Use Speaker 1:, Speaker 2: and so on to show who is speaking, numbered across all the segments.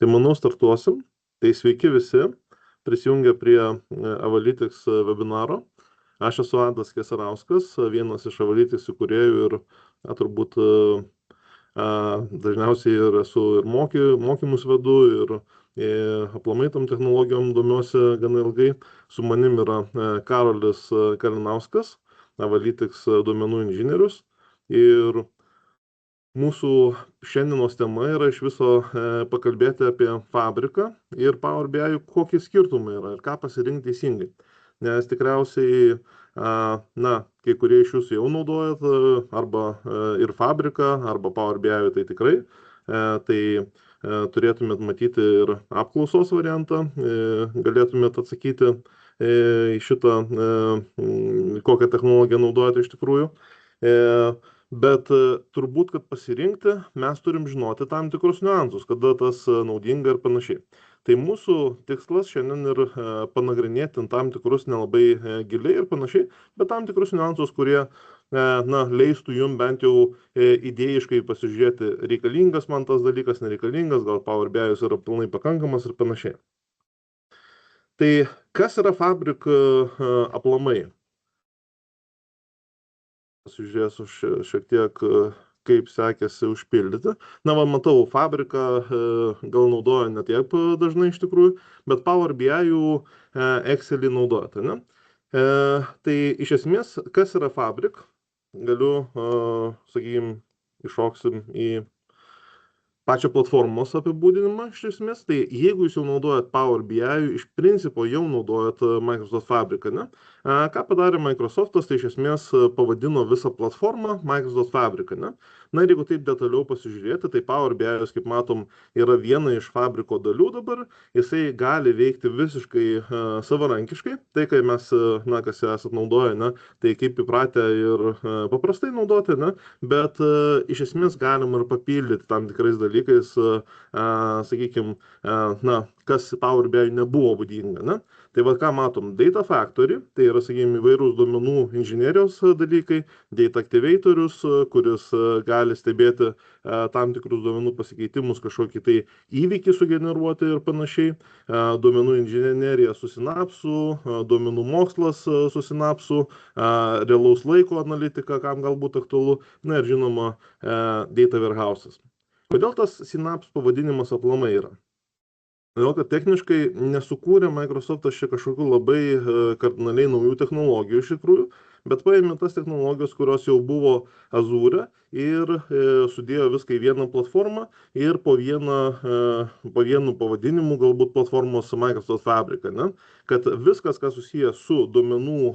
Speaker 1: Tai manau startuosim. Tai sveiki visi prisijungę prie Avalytics webinaro. Aš esu Adas Kesarauskas, vienas iš Avalytics įkūrėjų ir turbūt dažniausiai ir esu ir mokymus vedu ir aplamai tam technologijom domiuosi gana ilgai. Su manim yra Karolis Kalinauskas, Avalytics duomenų inžinierius. Ir mūsų šiandienos tema yra iš viso pakalbėti apie fabriką ir Power BI, kokie skirtumai yra ir ką pasirinkti teisingai. Nes tikriausiai, kai kurie iš jūsų jau naudojat arba ir fabriką, arba Power BI, tai tikrai. Tai turėtumėt matyti ir apklausos variantą, galėtumėt atsakyti į šitą, kokią technologiją naudojate iš tikrųjų. Bet turbūt, kad pasirinkti, mes turim žinoti tam tikrus niuansus, kada tas naudinga ir panašiai. Tai mūsų tikslas šiandien ir panagrinėti tam tikrus nelabai giliai ir panašiai, bet tam tikrus niuansus, kurie leistų jums bent jau idėjiškai pasižiūrėti, reikalingas man tas dalykas, nereikalingas, gal Power BI yra pilnai pakankamas ir panašiai. Tai kas yra Fabric aplamai? Pasižiūrėsiu šiek tiek, kaip sekėsi užpildyti. Matau, fabriką gal naudoja ne tiek dažnai iš tikrųjų, bet Power BI Excelį naudojate, ne? Tai iš esmės, kas yra Fabric? Galiu, sakykime, iššoksim į pačią platformos apibūdinimą iš esmės. Tai jeigu jūs jau naudojat Power BI, iš principo jau naudojat Microsoft Fabricą, ne? Ką padarė Microsoftas, tai iš esmės pavadino visą platformą Microsoft Fabricą, ne? Na ir jeigu taip detaliau pasižiūrėti, tai Power BI, kaip matom, yra viena iš fabriko dalių dabar. Jisai gali veikti visiškai savarankiškai. Tai, kai mes, kas esat naudoję, ne, tai kaip įpratę ir paprastai naudoti, ne? Bet iš esmės galima ir papildyti tam tikrais dalykais, sakykime, kas Power BI nebuvo būdinga, ne? Tai ką matom, Data Factory, tai yra, sakykime, įvairūs duomenų inžinerijos dalykai, Data Activatorius, kuris gali stebėti tam tikrus duomenų pasikeitimus, kažkokį tai įvykį sugeneruoti ir panašiai, duomenų inžinerija su Synapsu, duomenų mokslas su Synapsu, realaus laiko analitika, kam galbūt aktualu, na ir žinoma, Data Warehouse'as. Kodėl tas Synapse pavadinimas aplamai yra? Todėl, kad techniškai nesukūrė Microsoftas čia kažkokių labai kardinaliai naujų technologijų iš tikrųjų, bet paėmė tas technologijos, kurios jau buvo Azure ir sudėjo viską į vieną platformą ir po vienu pavadinimu galbūt platformos Microsoft Fabric, ne? Kad viskas, kas susijęs su duomenų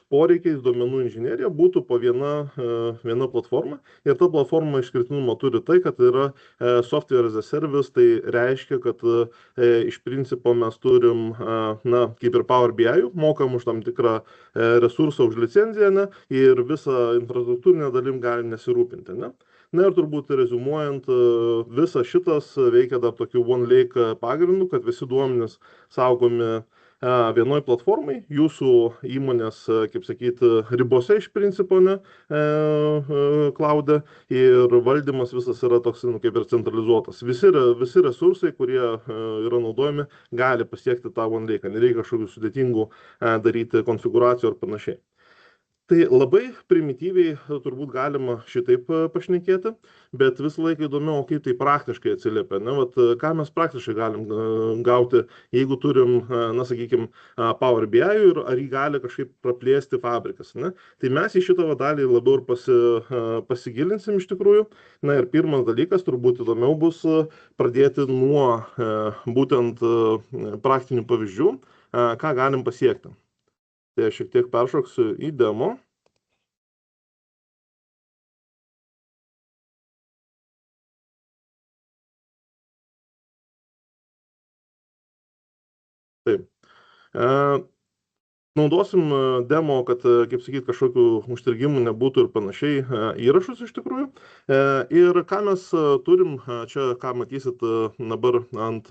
Speaker 1: poreikiais, duomenų inžinerija būtų po viena platforma. Ir ta platforma išskirtinumo turi tai, kad yra software as a service, tai reiškia, kad iš principo mes turim, kaip ir Power BI, mokam už tam tikrą resursą, už licenciją, ne? Ir visą infrastruktūrinę dalim galim nesirūpinti, ne? Na ir turbūt rezumuojant, visas šitas veikia dar tokiu One Lake pagrindu, kad visi duomenys saugomi vienoj platformai, jūsų įmonės, kaip sakyti, ribose iš principo, ne, cloud'e, ir valdymas visas yra toks, kaip ir centralizuotas. Visi resursai, kurie yra naudojami, gali pasiekti tą One Lake, nereikia kažkokių sudėtingų daryti konfiguracijų ar panašiai. Tai labai primityviai turbūt galima šitaip pašnekėti, bet visą laiką įdomiau, kaip tai praktiškai atsiliepia. Ką mes praktiškai galim gauti, jeigu turim, sakykime, Power BI ir ar jį gali kažkaip praplėsti fabrikas, ne? Tai mes į šitą dalį labiau ir pasigilinsim iš tikrųjų. Na ir pirmas dalykas turbūt įdomiau bus pradėti nuo būtent praktinių pavyzdžių, ką galim pasiekti. Tai aš šiek tiek peršoksiu į demo. Taip. Naudosim demo, kad, kaip sakyt, kažkokių užstrigimų nebūtų ir panašiai įrašus iš tikrųjų. Ir ką mes turim, čia ką matysit dabar ant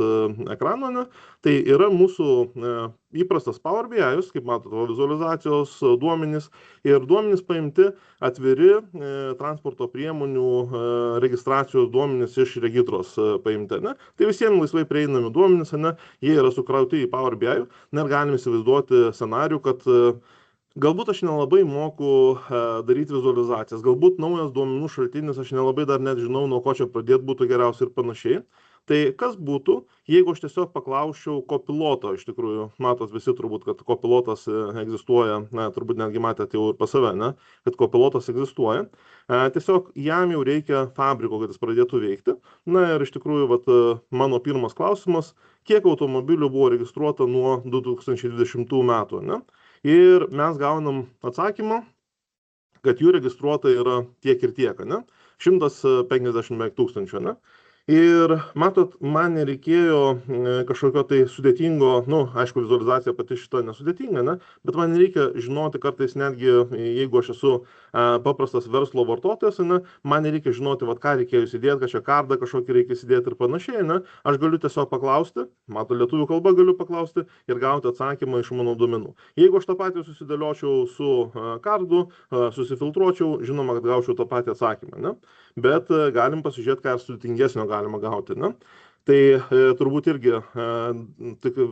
Speaker 1: ekrano, ne, tai yra mūsų įprastas Power BI'us, kaip matote, vizualizacijos duomenys ir duomenys paimti atviri transporto priemonių registracijos duomenys iš regitros paimti. Ne? Tai visiems laisvai prieinami duomenys, ne? Jie yra sukrauti į Power BI'ų. Net galim įsivaizduoti scenarių, kad galbūt aš nelabai moku daryti vizualizacijas, galbūt naujas duomenų šaltinis, aš nelabai dar net žinau, nuo ko čia pradėti būtų geriausia ir panašiai. Tai kas būtų, jeigu aš tiesiog paklausčiau kopiloto, iš tikrųjų, matot visi turbūt, kad kopilotas egzistuoja, turbūt netgi matėte jau ir pas save, ne, kad kopilotas egzistuoja. Tiesiog jam jau reikia fabriko, kad jis pradėtų veikti. Na ir iš tikrųjų, vat, mano pirmas klausimas, kiek automobilių buvo registruota nuo 2020 metų, ne? Ir mes gaunam atsakymą, kad jų registruota yra tiek ir tiek, ne? 150 tūkstančių, ne? Ir matot, man nereikėjo kažkokio tai sudėtingo, aišku, vizualizacija pati šita nesudėtinga, ne? Bet man nereikia žinoti kartais netgi, jeigu aš esu paprastas verslo vartotojas, ne? Man nereikia žinoti, ką reikėjo įsidėti, kad čia kardą kažkokį reikia įsidėti ir panašiai, ne? Aš galiu tiesiog paklausti, lietuvių kalba galiu paklausti ir gauti atsakymą iš mano duomenų. Jeigu aš tą patį susidėliočiau su kardu, susifiltruočiau, žinoma, kad gaučiau tą patį atsakymą, ne? Bet galim pasižiūrėti, ką sudėtingesnio galima gauti, ne? Tai turbūt irgi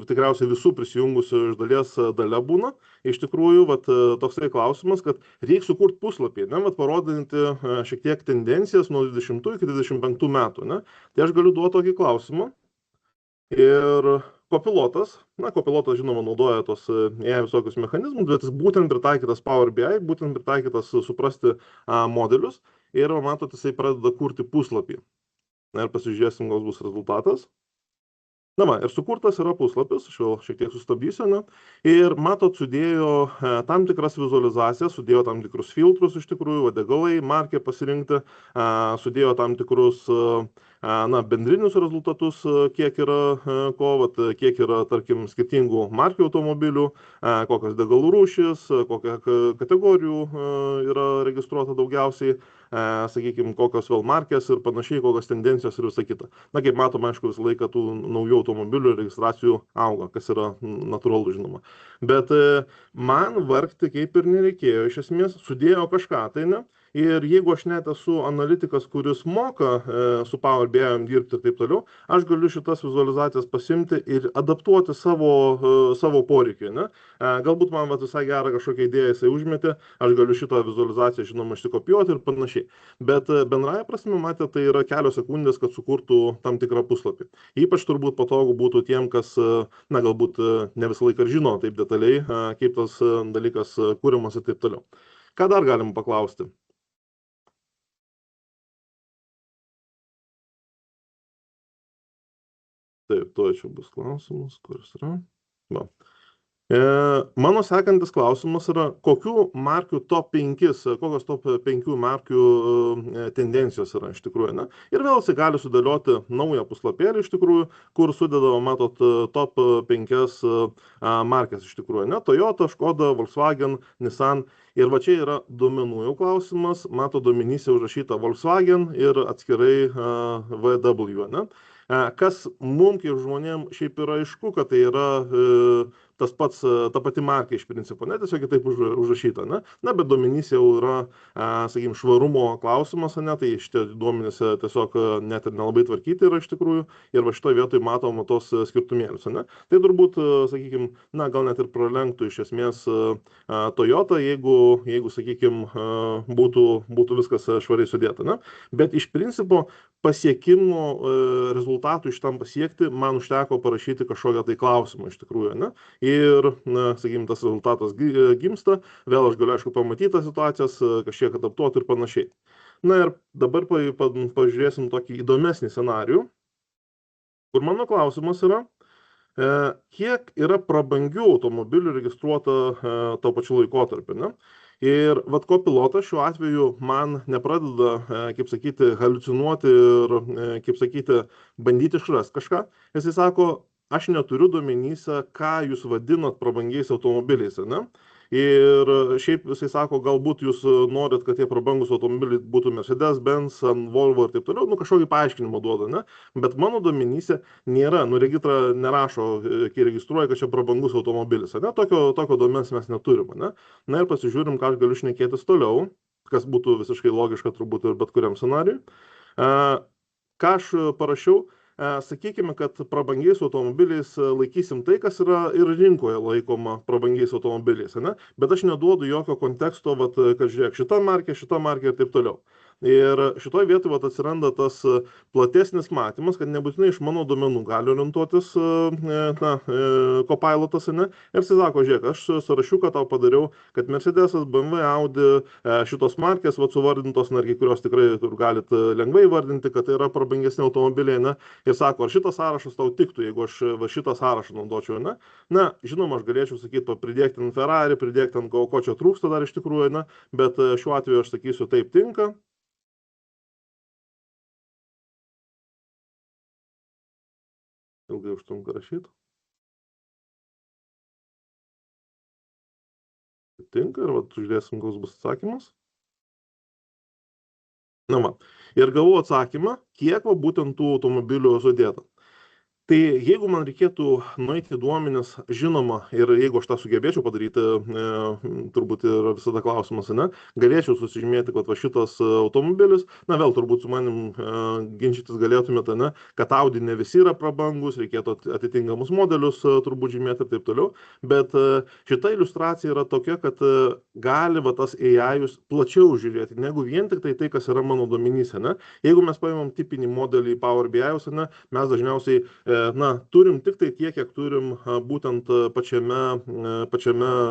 Speaker 1: tikriausiai visų prisijungusių iš dalies dalia būna. Iš tikrųjų, toksai klausimas, kad reikia sukurti puslapį, ne? Parodinti šiek tiek tendencijas nuo 20 iki 25 metų, ne? Tai aš galiu duoti tokį klausimą. Ir kopilotas, kopilotas žinoma naudoja tos visokius mechanizmus, bet jis būtent pritaikytas Power BI, būtent pritaikytas suprasti modelius ir matot, jisai pradeda kurti puslapį. Ir pasižiūrėsim, koks bus rezultatas. Ir sukurtas yra puslapis, aš jau šiek tiek sustabdysiu, ne? Ir matot, sudėjo tam tikras vizualizacijas, sudėjo tam tikrus filtrus iš tikrųjų, degalai, markė pasirinkti, sudėjo tam tikrus bendrinius rezultatus, kiek yra kiek yra, tarkim, skirtingų markių automobilių, kokios degalų rūšis, kokia kategorijų yra registruota daugiausiai, sakykime, kokios vėl markės ir panašiai, kokios tendencijos ir visa kita. Kaip matom, aišku, visą laiką tų naujų automobilių registracijų auga, kas yra natūralu, žinoma. Bet man vargti kaip ir nereikėjo, iš esmės sudėjo kažką, tai ne? Ir jeigu aš net esu analitikas, kuris moka su Power BI dirbti ir taip toliau, aš galiu šitas vizualizacijas pasimti ir adaptuoti savo poreikiui, ne? Galbūt man visai gerą kažkokią idėją jisai užmetė, aš galiu šitą vizualizaciją, žinoma, išsikopijuoti ir panašiai. Bet bendraja prasme, matė, tai yra kelios sekundės, kad sukurtų tam tikrą puslapį. Ypač turbūt patogu būtų tiem, kas, galbūt ne visą laiką žino taip detaliai, kaip tas dalykas kūrimas ir taip toliau. Ką dar galim paklausti? Taip, to čia bus klausimas, kuris yra. Mano sekantis klausimas yra, kokių markių top 5, kokios top 5 markių tendencijos yra iš tikrųjų, ne? Ir vėl jisai gali sudėlioti naują puslapėlį iš tikrųjų, kur sudeda, matot, top 5 markės iš tikrųjų, ne? Toyota, Škoda, Volkswagen, Nissan. Ir va čia yra duomenų jau klausimas, mato duomenyse užrašyta Volkswagen ir atskirai VW, ne? Kas mums kaip žmonėm šiaip yra aišku, kad tai yra tas pats, ta pati marka iš principo, ne, tiesiog kitaip užrašyta, ne? Bet duomenys jau yra, sakykime, švarumo klausimas, ne, tai šitie duomenys tiesiog net ir nelabai tvarkyti yra iš tikrųjų, ir va šitoje vietoje matom tos skirtumėlius, ne? Tai turbūt, sakykime, gal net ir pralenktų iš esmės Toyota, jeigu sakykime, būtų viskas švariai sudėta, ne? Bet iš principo pasiekimo rezultatų šitam pasiekti, man užteko parašyti kažkokią tai klausimą iš tikrųjų, ne? Ir, sakykime, tas rezultatas gimsta, vėl aš galiu, aišku, pamatyti tas situacijas, kažkiek adaptuoti ir panašiai. Ir dabar pažiūrėsim tokį įdomesnį scenarijų, kur mano klausimas yra, kiek yra prabangių automobilių registruota to pačiu laikotarpiu, ne? Ir kopilotas šiuo atveju man nepradeda, kaip sakyti, haliucinuoti ir, kaip sakyti, bandyti išrasti kažką. Jisai sako, aš neturiu duomenyse, ką jūs vadinat prabangiais automobiliais, ne? Ir šiaip jisai sako, galbūt jūs norit, kad tie prabangus automobiliai būtų Mercedes, Benz, Volvo ir taip toliau, nu kažkokį paaiškinimą duoda, ne? Bet mano duomenyse nėra, nu regitra nerašo, kai registruoja, kad čia prabangus automobilis, ne? Tokio duomens mes neturim, ne? Na ir pasižiūrim, ką aš galiu šnekėtis toliau, kas būtų visiškai logiška turbūt ir bet kuriam scenariui. Ką aš parašiau, sakykime, kad prabangiais automobiliais laikysim tai, kas yra ir rinkoje laikoma prabangiais automobiliais, ne? Bet aš neduodu jokio konteksto, vat, kad žiūrėk, šita markė ir taip toliau. Ir šitoje vietoje vat, atsiranda tas platesnis matymas, kad nebūtinai iš mano duomenų gali orientuotis Copilotas, ne? Ir jis sako, žiūrėk, aš sąrašiuką tau padariau, kad Mercedesas, BMW, Audi, šitos markės, vat, suvardintos, netgi kurios tikrai galit lengvai vardinti, kad tai yra prabangesni automobiliai, ne? Ir sako, ar šitas sąrašas tau tiktų, jeigu aš va, šitą sąrašą naudočiau, ne? Na, žinoma, aš galėčiau sakyti, pridėk ten Ferrari, pridėk ten ko čia trūksta dar iš tikrųjų, ne? Bet šiuo atveju aš sakysiu, taip tinka. Ilgai užtrunka rašyti. Tinka ir vat, žiūrėsim, koks bus atsakymas. Na va. Ir gavau atsakymą, kiek va, būtent tų automobilių sudėta. Tai jeigu man reikėtų nueiti duomenis, žinoma, ir jeigu aš tą sugebėčiau padaryti, turbūt yra visada klausimas, ne, galėčiau susižymėti, kad va šitas automobilis, na vėl turbūt su manim ginčytis galėtumėte, ne, kad Audi ne visi yra prabangus, reikėtų atitinkamus modelius turbūt žymėti ir taip toliau, bet šita iliustracija yra tokia, kad gali va tas AI-us plačiau žiūrėti, negu vien tik tai, kas yra mano duomenyse, ne. Jeigu mes paimam tipinį modelį Power BI-us, ne, mes dažniausiai na, turim tik tai tiek, kiek turim būtent pačiame,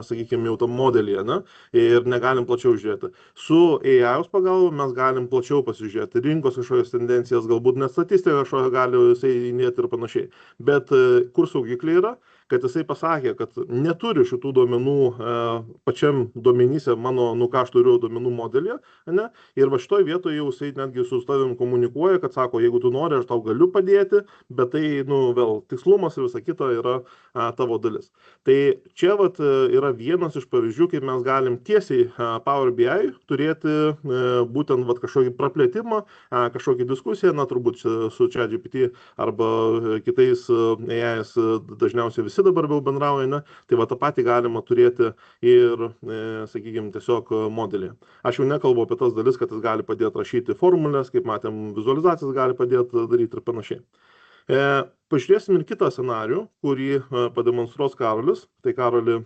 Speaker 1: sakykime, jau tam modelyje, ne? Ir negalim plačiau žiūrėti. Su AI pagalba mes galim plačiau pasižiūrėti, rinkos kažkokias tendencijas, galbūt net statistiką kažkokią gali jisai įnėti ir panašiai. Bet kur saugikliai yra? Kad jisai pasakė, kad neturi šitų duomenų pačiam duomenyse mano, nu ką aš turiu duomenų modelį, ne? Ir va šitoj vietoje jau jisai netgi su tavim komunikuoja, kad sako, jeigu tu nori, aš tau galiu padėti, bet tai, nu, vėl tikslumas ir visa kita yra tavo dalis. Tai čia vat yra vienas iš pavyzdžių, kaip mes galim tiesiai Power BI turėti būtent vat kažkokį praplėtimą, kažkokį diskusiją, na turbūt su ChatGPT arba kitais AIs dažniausiai visi dabar jau bendrauja, ne? Tai va tą patį galima turėti ir, sakykime, tiesiog modelį. Aš jau nekalbu apie tas dalis, kad jis gali padėti rašyti formulės, kaip matėm, vizualizacijas gali padėti daryti ir panašiai. Pažiūrėsim ir kitą scenarių, kurį pademonstruos Karolis. Tai Karoli,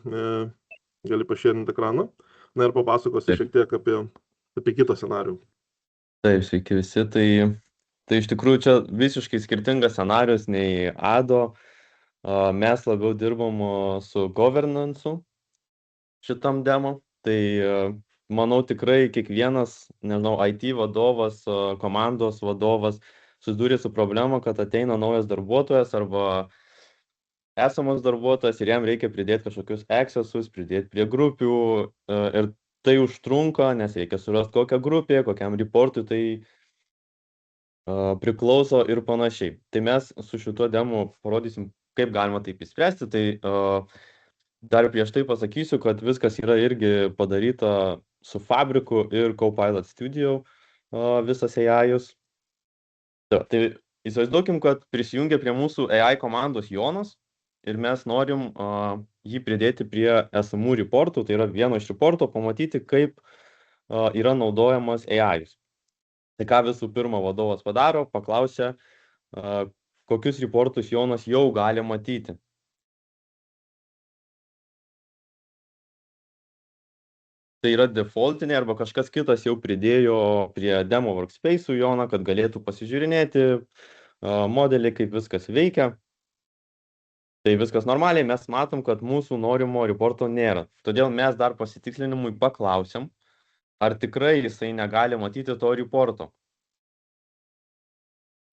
Speaker 1: gali pašėrinti ekraną. Na ir papasakosi šiek tiek apie kitą scenarių.
Speaker 2: Taip, sveiki visi. Tai iš tikrųjų čia visiškai skirtingas scenarius nei ADO. Mes labiau dirbom su governance'u šitam demo. Tai manau tikrai kiekvienas, nežinau, IT vadovas, komandos vadovas susidūrė su problema, kad ateina naujas darbuotojas arba esamas darbuotojas ir jam reikia pridėti kažkokius accessus, pridėti prie grupių ir tai užtrunka, nes reikia surasti kokią grupę, kokiam reportui tai priklauso ir panašiai. Tai mes su šituo demo parodysim, kaip galima taip įspręsti. Tai dar prieš tai pasakysiu, kad viskas yra irgi padaryta su Fabriku ir Copilot Studio visas AI-us. Tai įsivaizduokim, kad prisijungia prie mūsų AI komandos Jonas ir mes norim jį pridėti prie esamų reportų, tai yra vieno iš reporto, pamatyti, kaip yra naudojamas AI-us. Tai ką visų pirma vadovas padaro, paklausia, kokius reportus Jonas jau gali matyti. Tai yra defaultiniai arba kažkas kitas jau pridėjo prie demo workspace'ų Joną, kad galėtų pasižiūrinėti modelį, kaip viskas veikia. Tai viskas normaliai, mes matom, kad mūsų norimo reporto nėra. Todėl mes dar pasitikslinimui paklausim, ar tikrai jisai negali matyti to reporto.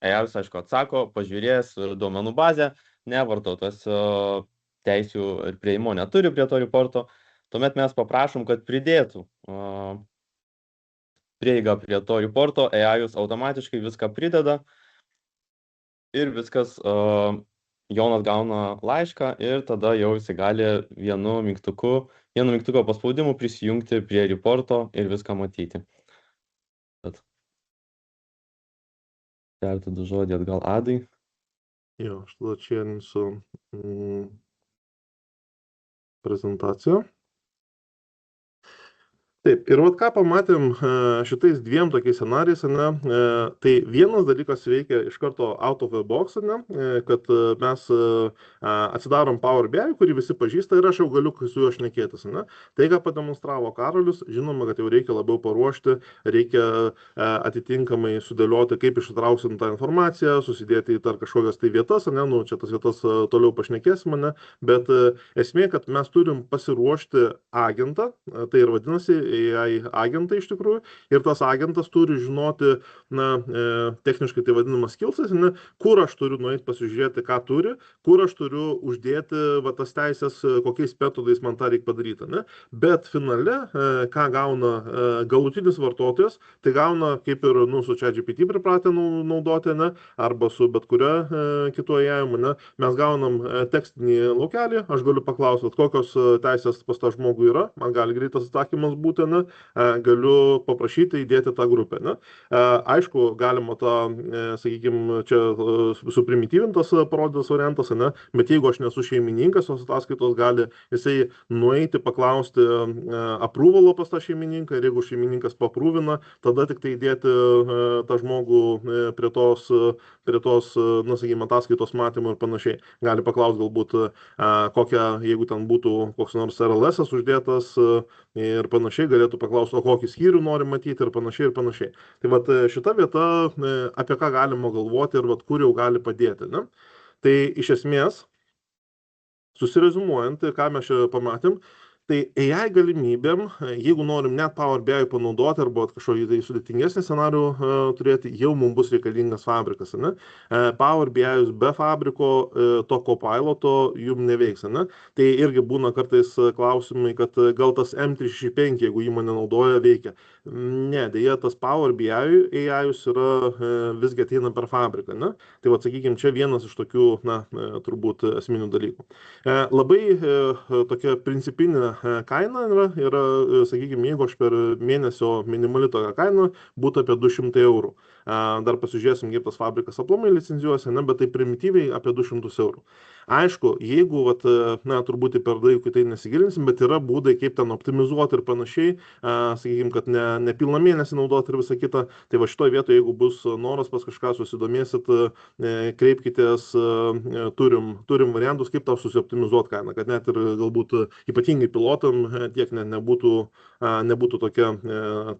Speaker 2: AI-us, aišku, atsako, pažiūrės duomenų bazę, nevartotojas teisių ir prieimo neturi prie to reporto. Tuomet mes paprašom, kad pridėtų prieigą prie to reporto, AI-us automatiškai viską prideda ir viskas, Jonas gauna laišką ir tada jau jis gali vienu mygtuku vienu mygtuko paspaudimu prisijungti prie reporto ir viską matyti. Tad perduodu žodį atgal Adai.
Speaker 1: Jo, aš tada čieninsiu prezentaciją. Taip, ir vat ką pamatėm šitais dviem tokiais scenarijais, tai vienas dalykas veikia iš karto out of the box, kad mes atsidarom Power BI, kurį visi pažįsta ir aš jau galiu su juo šnekėtis. Tai, ką pademonstravo Karolis, žinoma, kad jau reikia labiau paruošti, reikia atitinkamai sudėlioti, kaip ištrauksim tą informaciją, susidėti į kažkokias tai vietas, čia tas vietas toliau pašnekėsim, bet esmė, kad mes turim pasiruošti agentą, tai ir vadinasi AI agentai iš tikrųjų, ir tas agentas turi žinoti, techniškai tai vadinamas skillsas, kur aš turiu nueiti pasižiūrėti, ką turi, kur aš turiu uždėti tas teisės, kokiais metodais man tą reikia padaryti. Bet finale, ką gauna galutinis vartotojas, tai gauna kaip ir su ChatGPT pripratę naudoti, arba su bet kuria kitu AI, mes gaunam tekstinį laukelį, aš galiu paklausyti, kokios teisės pas tą žmogų yra, man gali greitas atsakymas būti, galiu paprašyti įdėti tą grupę. Aišku, galima tą, sakykime, čia suprimityvintas parodytas variantas, bet jeigu aš nesu šeimininkas, tos ataskaitos gali jisai nueiti, paklausti aprūvalo pas tą šeimininką, ir jeigu šeimininkas paprūvina, tada tik tai įdėti tą žmogų prie tos, sakykime, ataskaitos matymo ir panašiai. Gali paklausti galbūt kokią, jeigu ten būtų koks nors RLS uždėtas ir panašiai, galėtų paklausti, o kokį skyrių nori matyti ir panašiai ir panašiai. Tai vat šita vieta, apie ką galima galvoti ir vat kur jau gali padėti. Tai iš esmės, susirezumuojant, ką mes čia pamatėm, tai AI galimybėm, jeigu norim net Power BI panaudoti arba kažkokį tai sudėtingesnį scenarijų turėti, jau mums bus reikalingas fabrikas. Power BI be fabriko, to copiloto jum neveiks. Tai irgi būna kartais klausimai, kad gal tas M365, jeigu įmonė naudoja, veikia. Ne, dėja, tas Power BI AI yra visgi ateina per fabriką. Tai vat, sakykime, čia vienas iš tokių, turbūt esminių dalykų. Labai tokia principinė kaina yra, sakykime, jeigu aš per mėnesio minimali tokia kaina būtų apie 200 eurų. Dar pasižiūrėsim, kaip tas fabrikas aplamai licenzijuosi, bet tai primityviai apie 200 eurų. Aišku, jeigu, turbūt per daug tai nesigilinsim, bet yra būdai, kaip ten optimizuoti ir panašiai, sakykime, kad ne pilną mėnesį naudoti ir visą kitą, tai va šitoje vietoje, jeigu bus noras pas kažką susidomėsit, kreipkitės, turim variantus, kaip tau susioptimizuoti kainą, kad net ir galbūt ypatingai pilotam tiek nebūtų tokia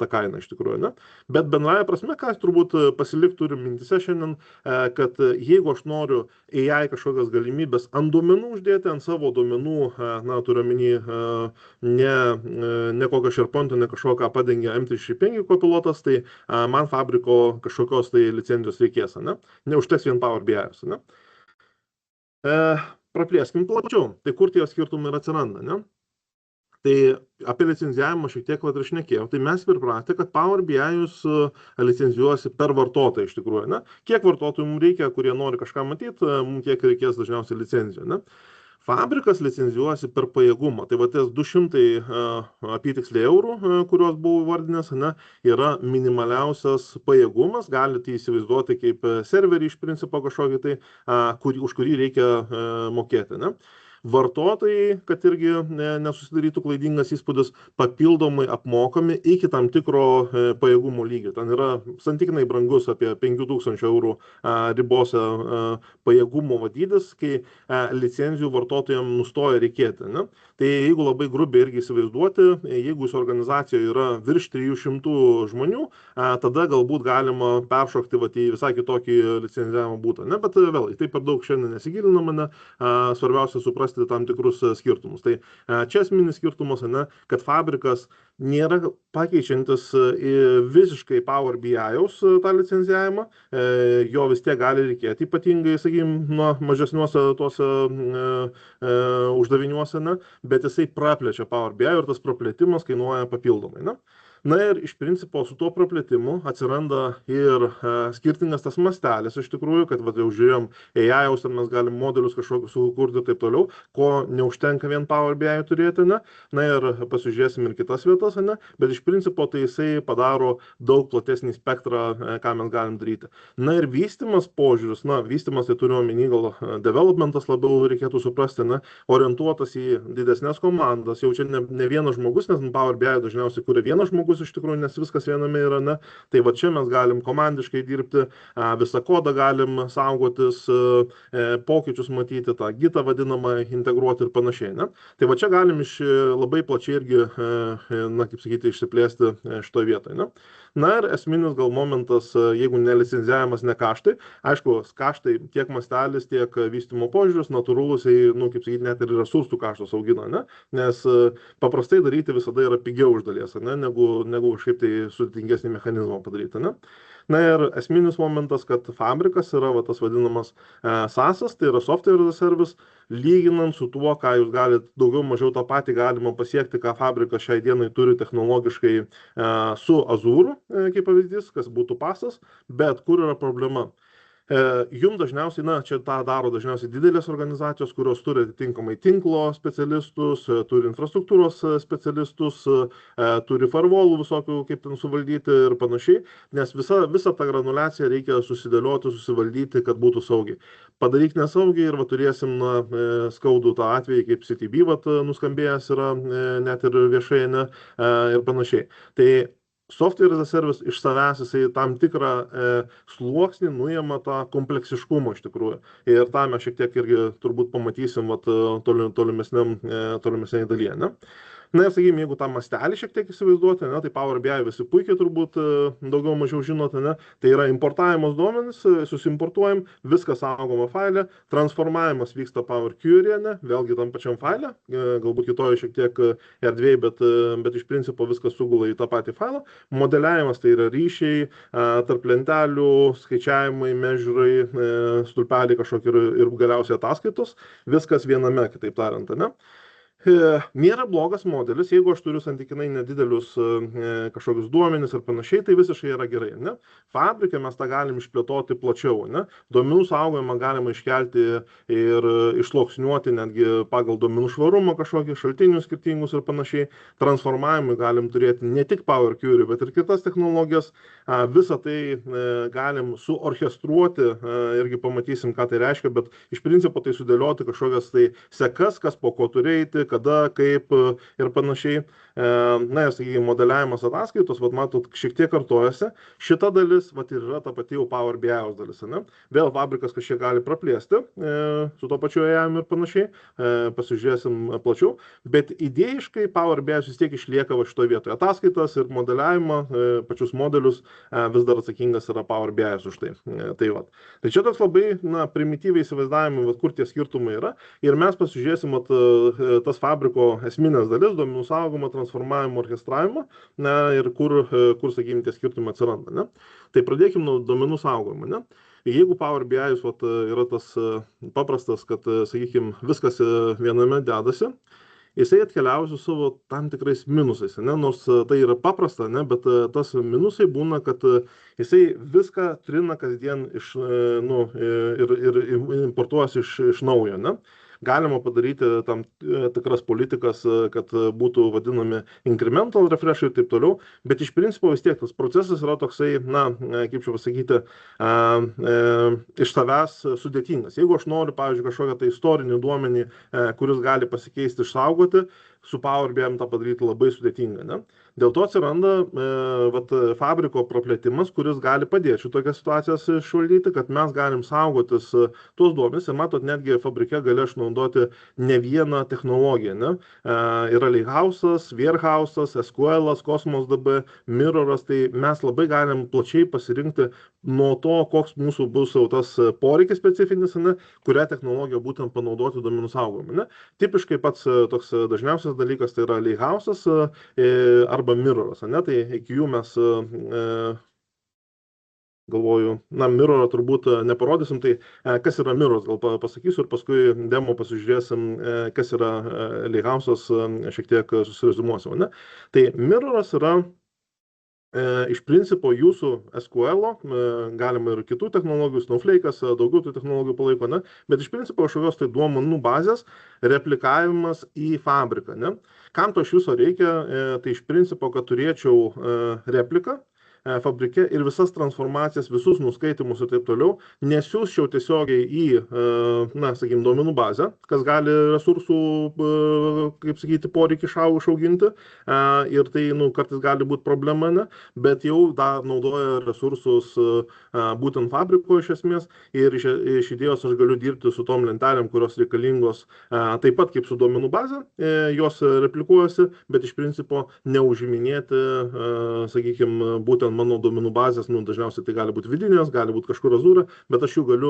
Speaker 1: ta kaina iš tikrųjų. Bet bendraja prasme, ką turbūt pasilikti turim mintise šiandien, kad jeigu aš noriu AI kažkokias galimybės ant duomenų uždėti, ant savo duomenų, turiu omeny, ne kokio SharePoint'o, ne kažkoką padengia M365 kopilotas, tai man fabriko kažkokios tai licenzijos reikės, neužteks vien Power BI. Praplėskim plačiau, tai kur tie skirtumai ir atsiranda, Tai apie licenzijavimą šiek tiek ir šnekėjau, tai mes pripratę, kad Power BI jūs licenzijuosi per vartotoją iš tikrųjų, Kiek vartotojų mums reikia, kurie nori kažką matyti, mums tiek reikės dažniausiai licenzijų, Fabrikas licenzijuosi per pajėgumą, tai va ties 200 apytiksliai eurų, kuriuos buvo vardinės, yra minimaliausias pajėgumas, galite įsivaizduoti kaip serverį iš principo kažkokį tai, už kurį reikia mokėti. Vartotojai, kad irgi nesusidarytų klaidingas įspūdis, papildomai apmokami iki tam tikro pajėgumo lygio. Ten yra santykinai brangus apie 5000 eurų ribose pajėgumo dydis, kai licenzijų vartotojams nustoja reikėti. Tai jeigu labai grubiai irgi įsivaizduoti, jeigu jūsų organizacijoje yra virš 300 žmonių, tada galbūt galima peršokti į visai kitokį licenzijavimo būdą. Bet vėl, tai per daug šiandien nesigilinama, svarbiausia suprasti tam tikrus skirtumus. Tai čia esminis skirtumas, kad fabrikas nėra pakeičiantis visiškai Power BI-aus tą licenzijavimą, jo vis tiek gali reikėti, ypatingai, sakykime, nuo mažesniuose tuose uždaviniuose, bet jisai praplečia Power BI ir tas praplėtimas kainuoja papildomai. Na ir iš principo su tuo praplėtimu atsiranda ir skirtingas tas mastelis iš tikrųjų, kad jau žiūrėjom AI-aus, ten mes galim modelius kažkokius sukurti ir taip toliau, ko neužtenka vien Power BI turėti, ne? Na ir pasižiūrėsim ir kitas vietas, ne? Bet iš principo tai jisai padaro daug platesnį spektrą, ką mes galim daryti. Na ir vystymas požiūris, vystymas tai turiu omeny gal developmentas labiau reikėtų suprasti, ne? Orientuotas į didesnės komandas, jau čia ne vienas žmogus, nes Power BI dažniausiai kuria vienas žmogus iš tikrųjų, nes viskas viename yra, ne? Tai va čia mes galim komandiškai dirbti, visą kodą galim saugotis, pokyčius matyti, tą gitą vadinamą integruoti ir panašiai, ne? Tai va čia galim labai plačiai irgi, kaip sakyti, išsiplėsti šitoje vietoje, ne? Na ir esminis gal momentas, jeigu nelicenzijavimas, ne kaštai, aišku, kaštai tiek mastelis, tiek vystymo požiūris, natūralus, kaip sakyti, net ir resursų kaštus augina, ne? Nes paprastai daryti visada yra pigiau iš dalies, ne? Negu kažkaip tai sudėtingesnį mechanizmą padaryti, ne? Na ir esminis momentas, kad fabrikas yra tas vadinamas SaaS, tai yra software as a service, lyginant su tuo, ką jūs galite daugiau mažiau tą patį galima pasiekti, ką fabrikas šiai dienai turi technologiškai su Azure, kaip pavyzdys, kas būtų pasas, bet kur yra problema? Jums dažniausiai, čia tą daro dažniausiai didelės organizacijos, kurios turi atitinkamai tinklo specialistus, turi infrastruktūros specialistus, turi firewallų visokių, kaip ten suvaldyti ir panašiai, nes visą tą granuliaciją reikia susidėlioti, susivaldyti, kad būtų saugiai. Padaryk nesaugiai ir turėsim skaudų tą atvejį, kaip CTB nuskambėjęs yra net ir viešai, ne, ir panašiai. Tai software as a service iš savęs jisai tam tikrą sluoksnį nuima tą kompleksiškumą iš tikrųjų. Ir tą mes šiek tiek irgi turbūt pamatysim tolimesnėje dalyje, ne? Na ir sakykime, jeigu tą mastelį šiek tiek įsivaizduoti, ne, tai Power BI visi puikiai turbūt daugiau mažiau žinote, ne, tai yra importavimas duomenys, susimportuojam, viskas saugoma faile, transformavimas vyksta Power Query, ne, vėlgi tam pačiam faile, galbūt kitoje šiek tiek erdvėje, bet iš principo viskas sugula į tą patį failą. Modeliavimas tai yra ryšiai, tarp lentelių, skaičiavimai, measurai, stulpeliai kažkokie ir galiausiai ataskaitos, viskas viename, kitaip tariant, ne. Nėra blogas modelis, jeigu aš turiu santykinai nedidelius kažkokius duomenis ar panašiai, tai visiškai yra gerai, ne? Fabrike mes tą galim išplėtoti plačiau, ne? Duomenų saugojimą galima iškelti ir išsluoksniuoti netgi pagal duomenų švarumą kažkokį, šaltinius skirtingus ir panašiai. Transformavimui galim turėti ne tik Power Query, bet ir kitas technologijas. Visą tai galim suorchestruoti, irgi pamatysim, ką tai reiškia, bet iš principo tai sudėlioti kažkokias tai sekas, kas po ko turi eiti, kada, kaip ir panašiai. Na ir, sakykime, modeliavimas ataskaitos, matot, šiek tiek kartojasi. Šita dalis, ir yra ta pati jau Power BI dalis, ne? Vėl fabrikas kažkiek gali praplėsti su to pačiu AI ir panašiai, pasižiūrėsim plačiau, bet idėjiškai Power BI vis tiek išlieka va šitoje vietoje. Ataskaitas ir modeliavimą, pačius modelius vis dar atsakingas yra Power BI už tai. Tai čia toks labai primityviai įsivaizdavimai, kur tie skirtumai yra, ir mes pasižiūrėsim tas fabriko esminės dalis, duomenų saugomą, transformavimo, orkestravimo, ir kur sakykime, tie skirtumai atsiranda, ne? Tai pradėkime nuo duomenų saugojimo, ne? Jeigu Power BI yra tas paprastas, kad, sakykime, viskas viename dedasi, jisai atkeliauja su savo tam tikrais minusais, ne? Nors tai yra paprasta, ne? Bet tas minusai būna, kad jisai viską trina kasdien ir importuos iš naujo, ne? Galima padaryti tam tikras politikas, kad būtų vadinami incremental refresh ir taip toliau, bet iš principo vis tiek tas procesas yra toksai, kaip čia pasakyti, iš savęs sudėtingas. Jeigu aš noriu, pavyzdžiui, kažkokią tai istorinį duomenį, kuris gali pasikeisti, išsaugoti, su Power BI tą padaryti labai sudėtinga, ne? Dėl to atsiranda fabriko praplėtimas, kuris gali padėti šitokias situacijas išvaldyti, kad mes galim saugotis tuos duomenis ir matot, netgi fabrike gali aš naudoti ne vieną technologiją, ne? Yra Lakehouse'as, Warehouse'as, SQL'as, Cosmos DB, Mirror'as, tai mes labai galim plačiai pasirinkti nuo to, koks mūsų bus jau tas poreikis specifinis, ne? Kurią technologiją būtent panaudoti duomenų saugojimui, ne? Tipiškai pats toks dažniausias dalykas tai yra Lakehouse'as arba Mirror'as, ne? Tai iki jų mes galvoju, Mirror'ą turbūt neparodysim, tai kas yra Mirror'as, gal pasakysiu ir paskui demo pasižiūrėsim, kas yra Lakehouse'as, šiek tiek susirezumuosim, ne? Tai Mirror'as yra Iš principo jūsų SQL, galima ir kitų technologijų, Snowflake'as, daugiau tų technologijų palaiko, ne? Bet iš principo kažkokios tai duomenų bazės replikavimas į fabriką. Ne? Kam to iš viso reikia? Tai iš principo, kad turėčiau repliką fabrike ir visas transformacijas, visus nuskaitimus ir taip toliau, nesiųsčiau tiesiogiai į, sakykime, duomenų bazę, kas gali resursų, kaip sakyti, poreikį išauginti ir tai, kartais gali būti problema, ne? Bet jau dar naudoja resursus būtent fabriko iš esmės ir iš idėjos aš galiu dirbti su tom lentelėm, kurios reikalingos taip pat kaip su duomenų baze, jos replikuojasi, bet iš principo neužiminėti, sakykime, būtent mano duomenų bazės, dažniausiai tai gali būti vidinės, gali būti kažkur Azure, bet aš jų galiu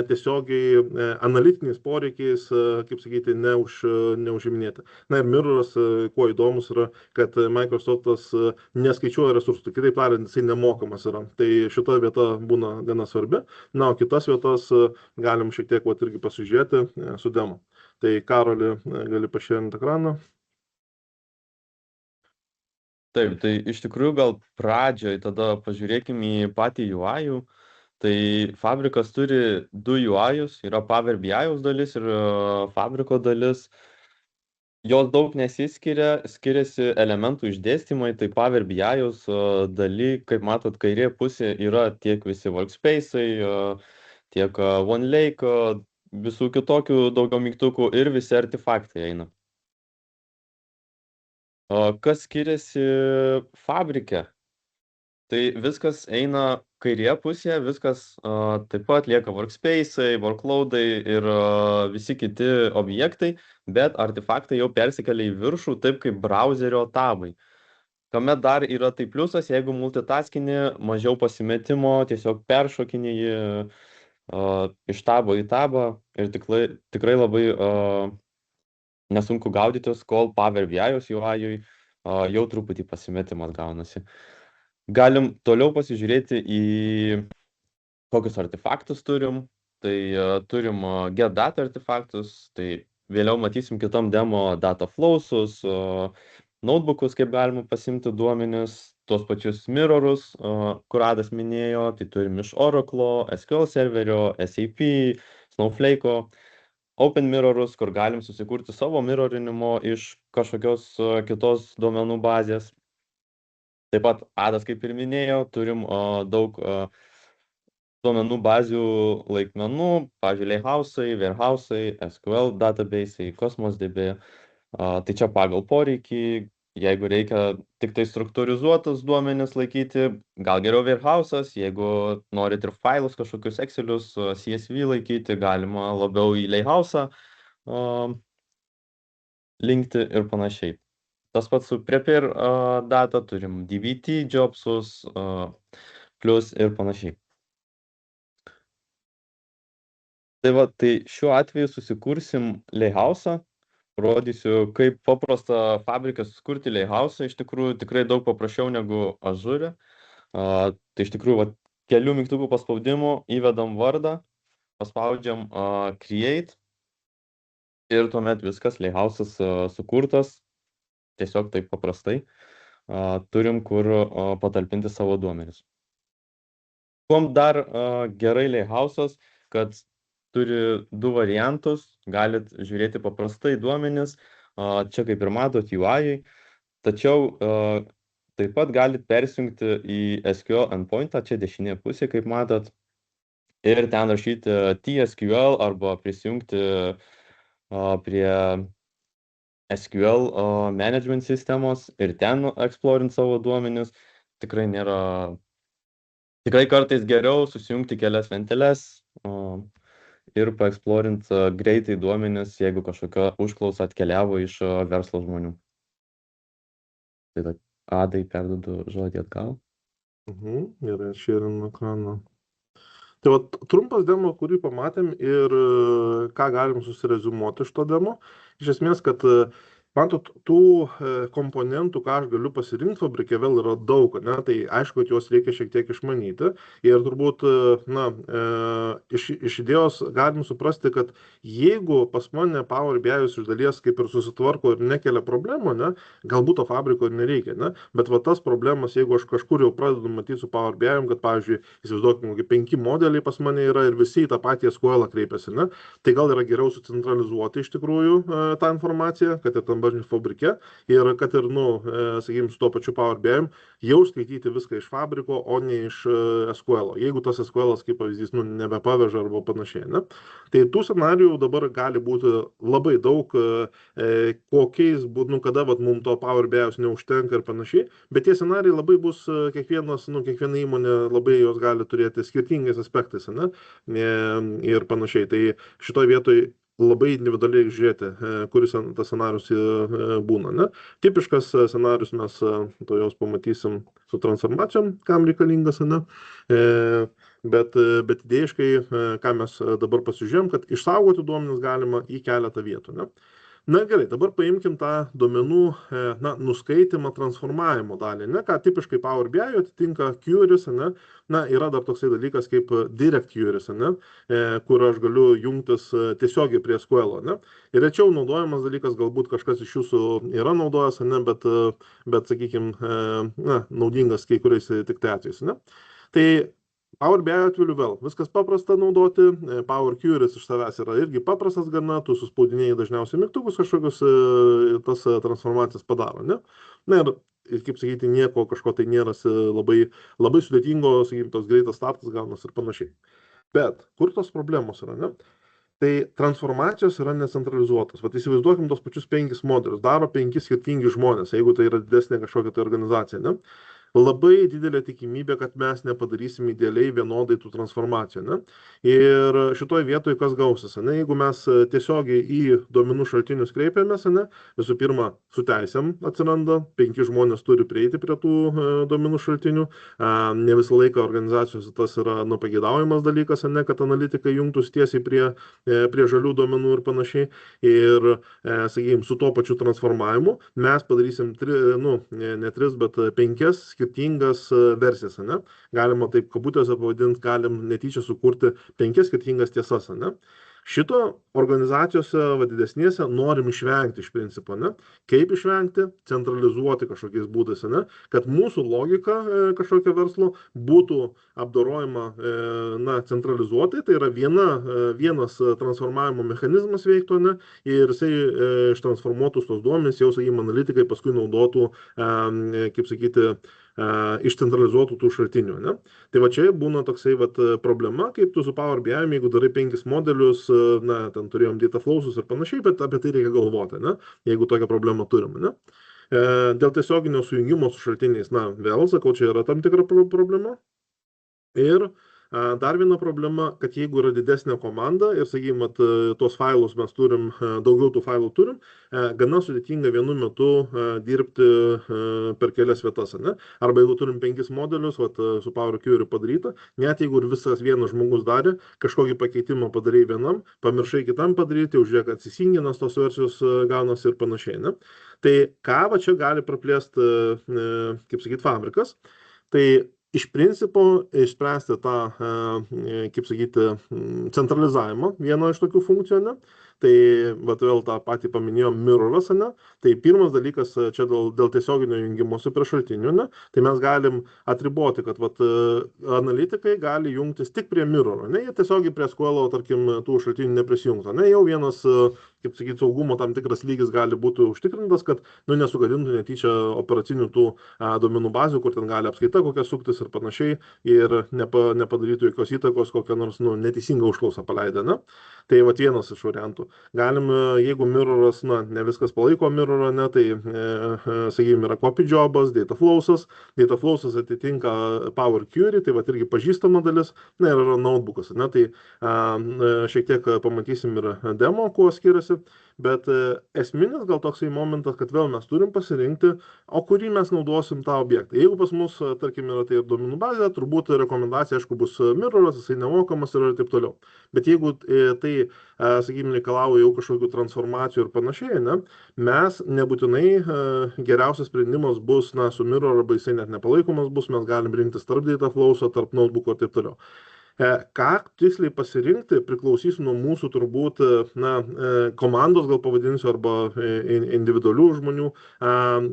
Speaker 1: tiesiogiai analitiniais poreikiais, kaip sakyti, neužiminėti. Na ir Mirroras, kuo įdomus yra, kad Microsoftas neskaičiuoja resursų, kitaip tariant, jisai nemokamas yra. Tai šita vieta būna gana svarbi. Na, o kitas vietas galim šiek tiek irgi pasižiūrėti su demo. Tai Karoli, gali pašėrinti ekraną.
Speaker 2: Taip, tai iš tikrųjų gal pradžioj tada pažiūrėkim į patį UI-ų. Tai fabrikas turi du UI-us, yra Power BI-aus dalis ir fabriko dalis. Jos daug nesiskiria, skiriasi elementų išdėstymai, tai Power BI-aus daly, kaip matot, kairė pusė yra tiek visi workspace'ai, tiek OneLake, visų kitokių daugiau mygtukų ir visi artefaktai eina. Kas skiriasi fabrike? Tai viskas eina kairėje pusėje, viskas taip pat lieka workspace'ai, workloadai ir visi kiti objektai, bet artefaktai jau persikelia į viršų, taip kaip brauserio tabai. Kame dar yra tai pliusas, jeigu multitaskini, mažiau pasimetimo, tiesiog peršokinėji iš tabo į tabą ir tikrai labai nesunku gaudytis, kol Power BI-aus UI-ui jau truputį pasimetimas gaunasi. Galim toliau pasižiūrėti į kokius artefaktus turim. Tai turim get data artefaktus, tai vėliau matysim kitam demo data flowsus, notebookus, kaip galima pasimti duomenis, tuos pačius mirrorus, kur Adas minėjo, tai turim iš Oracle, SQL serverio, SAP, Snowflake'o. Open mirrorus, kur galim susikurti savo mirrorinimo iš kažkokios kitos duomenų bazės. Taip pat Adas, kaip ir minėjo, turim daug duomenų bazių laikmenų, pavyzdžiui, Lakehouse'ai, Warehouse'ai, SQL database'ai, Cosmos DB. Tai čia pagal poreikį, jeigu reikia tik tai struktūrizuotus duomenis laikyti, gal geriau Warehouse'as, jeigu norit ir failus kažkokius Excelius, CSV laikyti, galima labiau į Lakehouse linkti ir panašiai. Tas pats su Prepare data, turim DBT jobsus, plus ir panašiai. Tai šiuo atveju susikursim Lakehouse'ą. Rodysiu, kaip paprasta fabriką susikurti Lakehouse'ą, iš tikrųjų tikrai daug paprasčiau negu Azure. Tai iš tikrųjų kelių mygtukų paspaudimų įvedam vardą, paspaudžiam Create ir tuomet viskas, Lakehouse'as sukurtas, tiesiog taip paprastai. Turim kur patalpinti savo duomenis. Kuom dar gerai Lakehouse'as, kad turi du variantus, galit žiūrėti paprastai duomenis, čia kaip ir matot UI, tačiau taip pat galit persijungti į SQL endpointą, čia dešinė pusė, kaip matot, ir ten rašyti TSQL arba prisijungti prie SQL management sistemos ir ten explorint savo duomenis. Tikrai kartais geriau susijungti kelias lenteles ir paeksplorint greitai duomenis, jeigu kažkokia užklausa atkeliavo iš verslo žmonių. Tai Adai perduodu žodį atgal.
Speaker 1: Gerai, šėrinu ekraną. Tai trumpas demo, kurį pamatėm ir ką galim susirezumuoti iš to demo. Iš esmės, kad Matot, tų komponentų, ką aš galiu pasirinkti fabrike, vėl yra daug, ne? Tai aišku, kad juos reikia šiek tiek išmanyti ir turbūt, iš idėjos galim suprasti, kad jeigu pas mane Power BI'us iš dalies kaip ir susitvarko ir nekelia problemų, ne, galbūt to fabriko ir nereikia, ne? Bet va tas problemas, jeigu aš kažkur jau pradedu matyti su Power BI'um, kad pavyzdžiui, įsivaizduokime, 5 modeliai pas mane yra ir visi į tą patį SQL kreipiasi, ne? Tai gal yra geriau sucentralizuoti iš tikrųjų tą informaciją, kad ir tam bažnyčios fabrike ir kad ir, sakykime, su tuo pačiu Power BI'um jau skaityti viską iš fabriko, o ne iš SQL. Jeigu tas SQL, kaip pavyzdys, nebepaveža arba panašiai. Ne? Tai tų scenarijų dabar gali būti labai daug, kokiais būtų, kada mums to Power BI'us neužtenka ir panašiai, bet tie scenarijai labai bus kiekviena įmonė labai jos gali turėti skirtingais aspektais, ne? Ir panašiai. Tai šitoje vietoje labai individualiai žiūrėti, kuris tas scenarius būna. Ne? Tipiškas scenarius mes to jos pamatysim su transformacijom, kam reikalingas, ne? Bet idėjiškai, ką mes dabar pasižiūrėjom, kad išsaugoti duomenis galima į keletą vietų. Ne? Na gerai, dabar paimkim tą duomenų nuskaitymą, transformavimo dalį, ne? Ką tipiškai Power BI atitinka queries, ne? Yra dar toksai dalykas kaip direct queries, ne? Kur aš galiu jungtis tiesiogiai prie SQL. Ne? Ir rečiau naudojamas dalykas, galbūt kažkas iš jūsų yra naudojęs, ne? Bet sakykime, naudingas kai kuriais tik tai atvejais. Ne? Tai Power BI atveju vėl viskas paprasta naudoti, Power Queries iš savęs yra irgi paprastas gana, tu suspaudinėjai dažniausiai mygtukus kažkokius, tas transformacijas padaro. Ne? Na ir, kaip sakyti, nieko kažko tai nėra labai sudėtingo, sakykime, tos greitas startas gaunas ir panašiai. Bet kur tos problemos yra, ne? Tai transformacijos yra necentralizuotos. Vat įsivaizduokim tos pačius 5 modelius, daro 5 skirtingi žmonės, jeigu tai yra didesnė kažkokia tai organizacija, ne? Labai didelė tikimybė, kad mes nepadarysim idealiai vienodai tų transformacijų. Ne? Ir šitoje vietoje kas gausis? Ne? Jeigu mes tiesiogiai į duomenų šaltinius kreipiamės, ne? Visų pirma, su teisėm atsiranda, 5 žmonės turi prieiti prie tų duomenų šaltinių. Ne visą laiką organizacijos tas yra pageidaujamas dalykas, ne? Kad analitikai jungtųsi tiesiai prie žalių duomenų ir panašiai. Ir, sakykime, su tuo pačiu transformavimu mes padarysim ne 3, bet 5 skirtingas versijas, ne? Galima taip kabutėse pavadinti, galim netyčia sukurti 5 skirtingas tiesas, ne? Šito organizacijose didesnėse norim išvengti iš principo, ne? Kaip išvengti? Centralizuoti kažkokiais būdais, ne? Kad mūsų logika kažkokio verslo būtų apdorojama centralizuotai, tai yra vienas transformavimo mechanizmas veiktų, ne? Ir jisai ištransformuotus tos duomenys, jau, sakykime, analitikai paskui naudotų, kaip sakyti, iš centralizuotų tų šaltinių. Ne? Tai va čia būna toksai problema, kaip tu su Power BI, jeigu darai 5 modelius, ten turėjom data flowsus ir panašiai, bet apie tai reikia galvoti, ne? Jeigu tokią problemą turim. Ne? Dėl tiesioginio sujungimo su šaltiniais, vėl sakau, čia yra tam tikra problema. Ir dar viena problema, kad jeigu yra didesnė komanda ir, sakykime, tuos failus mes turim, daugiau tų failų turim, gana sudėtinga vienu metu dirbti per kelias vietas, ne? Arba jeigu turim 5 modelius, su Power Query padaryta, net jeigu ir visas vienas žmogus darė, kažkokį pakeitimą padarė vienam, pamiršai kitam padaryti, užžiūrėk atsisinginas tos versijos gaunasi ir panašiai, ne? Tai ką va čia gali praplėsti, kaip sakyti, fabrikas, tai iš principo išspręsti tą, kaip sakyti, centralizavimą, vieno iš tokių funkcijų, ne? Tai vėl tą patį paminėjom mirroras, ne? Tai pirmas dalykas čia dėl tiesioginio jungimosi prie šaltinių, ne? Tai mes galim atriboti, kad analitikai gali jungtis tik prie mirroro, ne? Jie tiesiogiai prie SQL, tarkim, tų šaltinių neprisijungta, ne? Jau vienas, kaip sakyti, saugumo tam tikras lygis gali būti užtikrintas, kad nesugadintų netyčia operacinių tų duomenų bazių, kur ten gali apskaita kokia suktis ir panašiai, ir nepadarytų jokios įtakos kokią nors neteisingą užklausą paleidę, ne? Tai vienas iš variantų. Galim, jeigu mirroras, ne viskas palaiko mirrorą, ne, tai, sakykime, yra copy jobas, data flowsas. Data flowsas atitinka Power Query, tai irgi pažįstama dalis, ir yra notebookas, ne, tai šiek tiek pamatysim ir demo, kuo skiriasi tikriausiai, bet esminis gal toksai momentas, kad vėl mes turim pasirinkti, o kurį mes naudosim tą objektą. Jeigu pas mus, tarkim, yra tai duomenų bazė, turbūt rekomendacija, aišku, bus mirroras, jisai nemokamas ir taip toliau. Bet jeigu tai, sakykime, reikalauja jau kažkokių transformacijų ir panašiai, ne, mes nebūtinai geriausias sprendimas bus, su mirror arba jisai net nepalaikomas bus, mes galim rinktis tarp data flow'o, tarp notebook'o ir taip toliau. Ką tiksliai pasirinkti priklausys nuo mūsų turbūt komandos, gal pavadinsiu, arba individualių žmonių,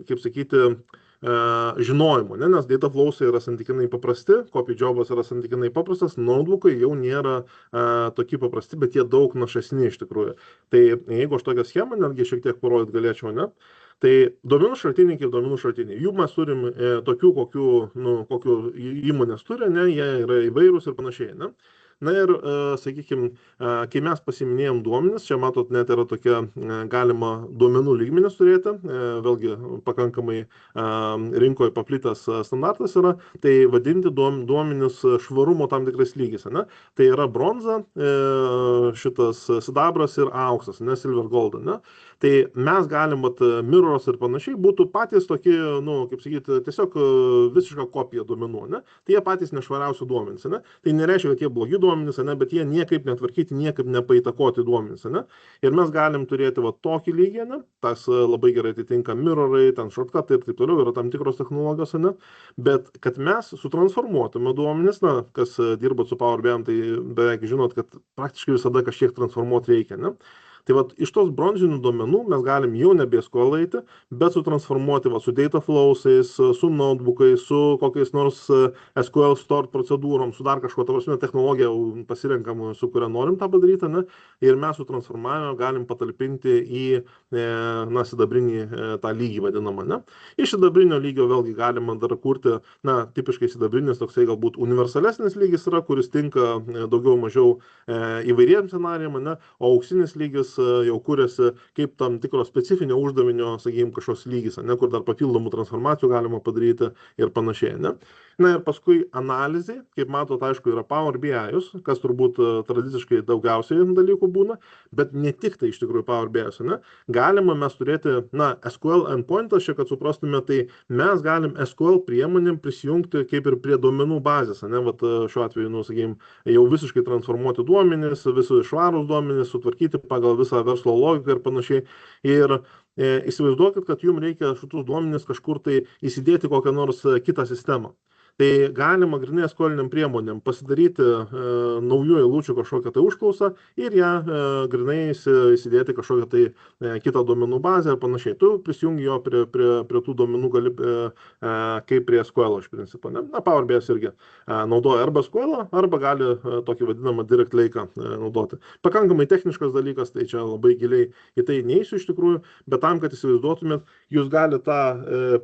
Speaker 1: kaip sakyti, žinojimo, nes data flows yra santykinai paprasti, copy jobas yra santykinai paprastas, notebookai jau nėra tokie paprasti, bet jie daug našesni iš tikrųjų. Tai jeigu aš tokią schemą netgi šiek tiek parodyti galėčiau, ne? Tai duomenų šaltiniai kaip duomenų šaltiniai. Jų mes turim tokių, kokių įmonės turi, ne, jie yra įvairūs ir panašiai. Ne? Na ir, sakykime, kai mes pasiminėjom duomenis, čia matot, net yra tokia galima duomenų lygmenis turėti, vėlgi pakankamai rinkoje paplitęs standartas yra, tai vadinti duomenis švarumo tam tikrais lygis. Ne? Tai yra bronza, šitas sidabras ir auksas, ne silver gold. Ne? Tai mes galim, mirroras ir panašiai, būtų patys tokie, kaip sakyti, tiesiog visiška kopija duomenų, ne? Tai jie patys nešvariausi duomenys, ne? Tai nereiškia, kad jie blogi duomenys, ne? Bet jie niekaip netvarkyti, niekaip nepaitakoti duomenys, ne? Ir mes galim turėti tokį lygį, ne? Tas labai gerai atitinka mirrorai, ten shortcutai ir taip toliau, yra tam tikros technologijos, ne? Bet kad mes sutransformuotume duomenys, kas dirbat su Power BI, tai beveik žinot, kad praktiškai visada kažkiek transformuoti reikia, ne? Tai iš tos bronzinių duomenų mes galim jau nebe SQL eiti, bet sutransformuoti su data flowsais, su notebookais, su kokiais nors SQL stored procedūrom, su dar kažko, technologiją pasirenkam, su kuria norim tą padaryti, ne? Ir mes sutransformavę galim patalpinti į sidabrinį tą lygį vadinamą. Ne? Iš sidabrinio lygio vėlgi galima dar kurti, tipiškai sidabrinis toksai galbūt universalesnis lygis yra, kuris tinka daugiau mažiau įvairiems scenarijam, ne? O auksinis lygis jau kūrėsi kaip tam tikro specifinio uždavinio, sakykime, kažkoks lygis, ne, kur dar papildomų transformacijų galima padaryti ir panašiai. Ne? Na ir paskui analizė, kaip matot, aišku, yra Power BI'us, kas turbūt tradiciškai daugiausiai dalykų būna, bet ne tik tai iš tikrųjų Power BI'us. Ne? Galima mes turėti, SQL endpointas, čia kad suprastume, tai mes galim SQL priemonėm prisijungti kaip ir prie duomenų bazės, ne? Vat šiuo atveju, sakykime, jau visiškai transformuoti duomenys, visi švarūs duomenys, sutvarkyti pagal visą verslo logiką ir panašiai. Ir įsivaizduokit, kad jums reikia šitus duomenis kažkur tai įsidėti kokią nors kitą sistemą. Tai galima grynai SQL-iniam priemonėm pasidaryti naujų eilučių kažkokią tai užklausą ir ją grynai įsidėti kažkokią tai kitą duomenų bazę ir panašiai. Tu prisijungi jo prie tų duomenų gali kaip prie SQL iš principo. Ne? Power BI irgi naudoja arba SQL, arba gali tokį vadinamą direct lake'ą naudoti. Pakankamai techniškas dalykas, tai čia labai giliai į tai neįsiu iš tikrųjų, bet tam, kad įsivaizduotumėt, jūs galite tą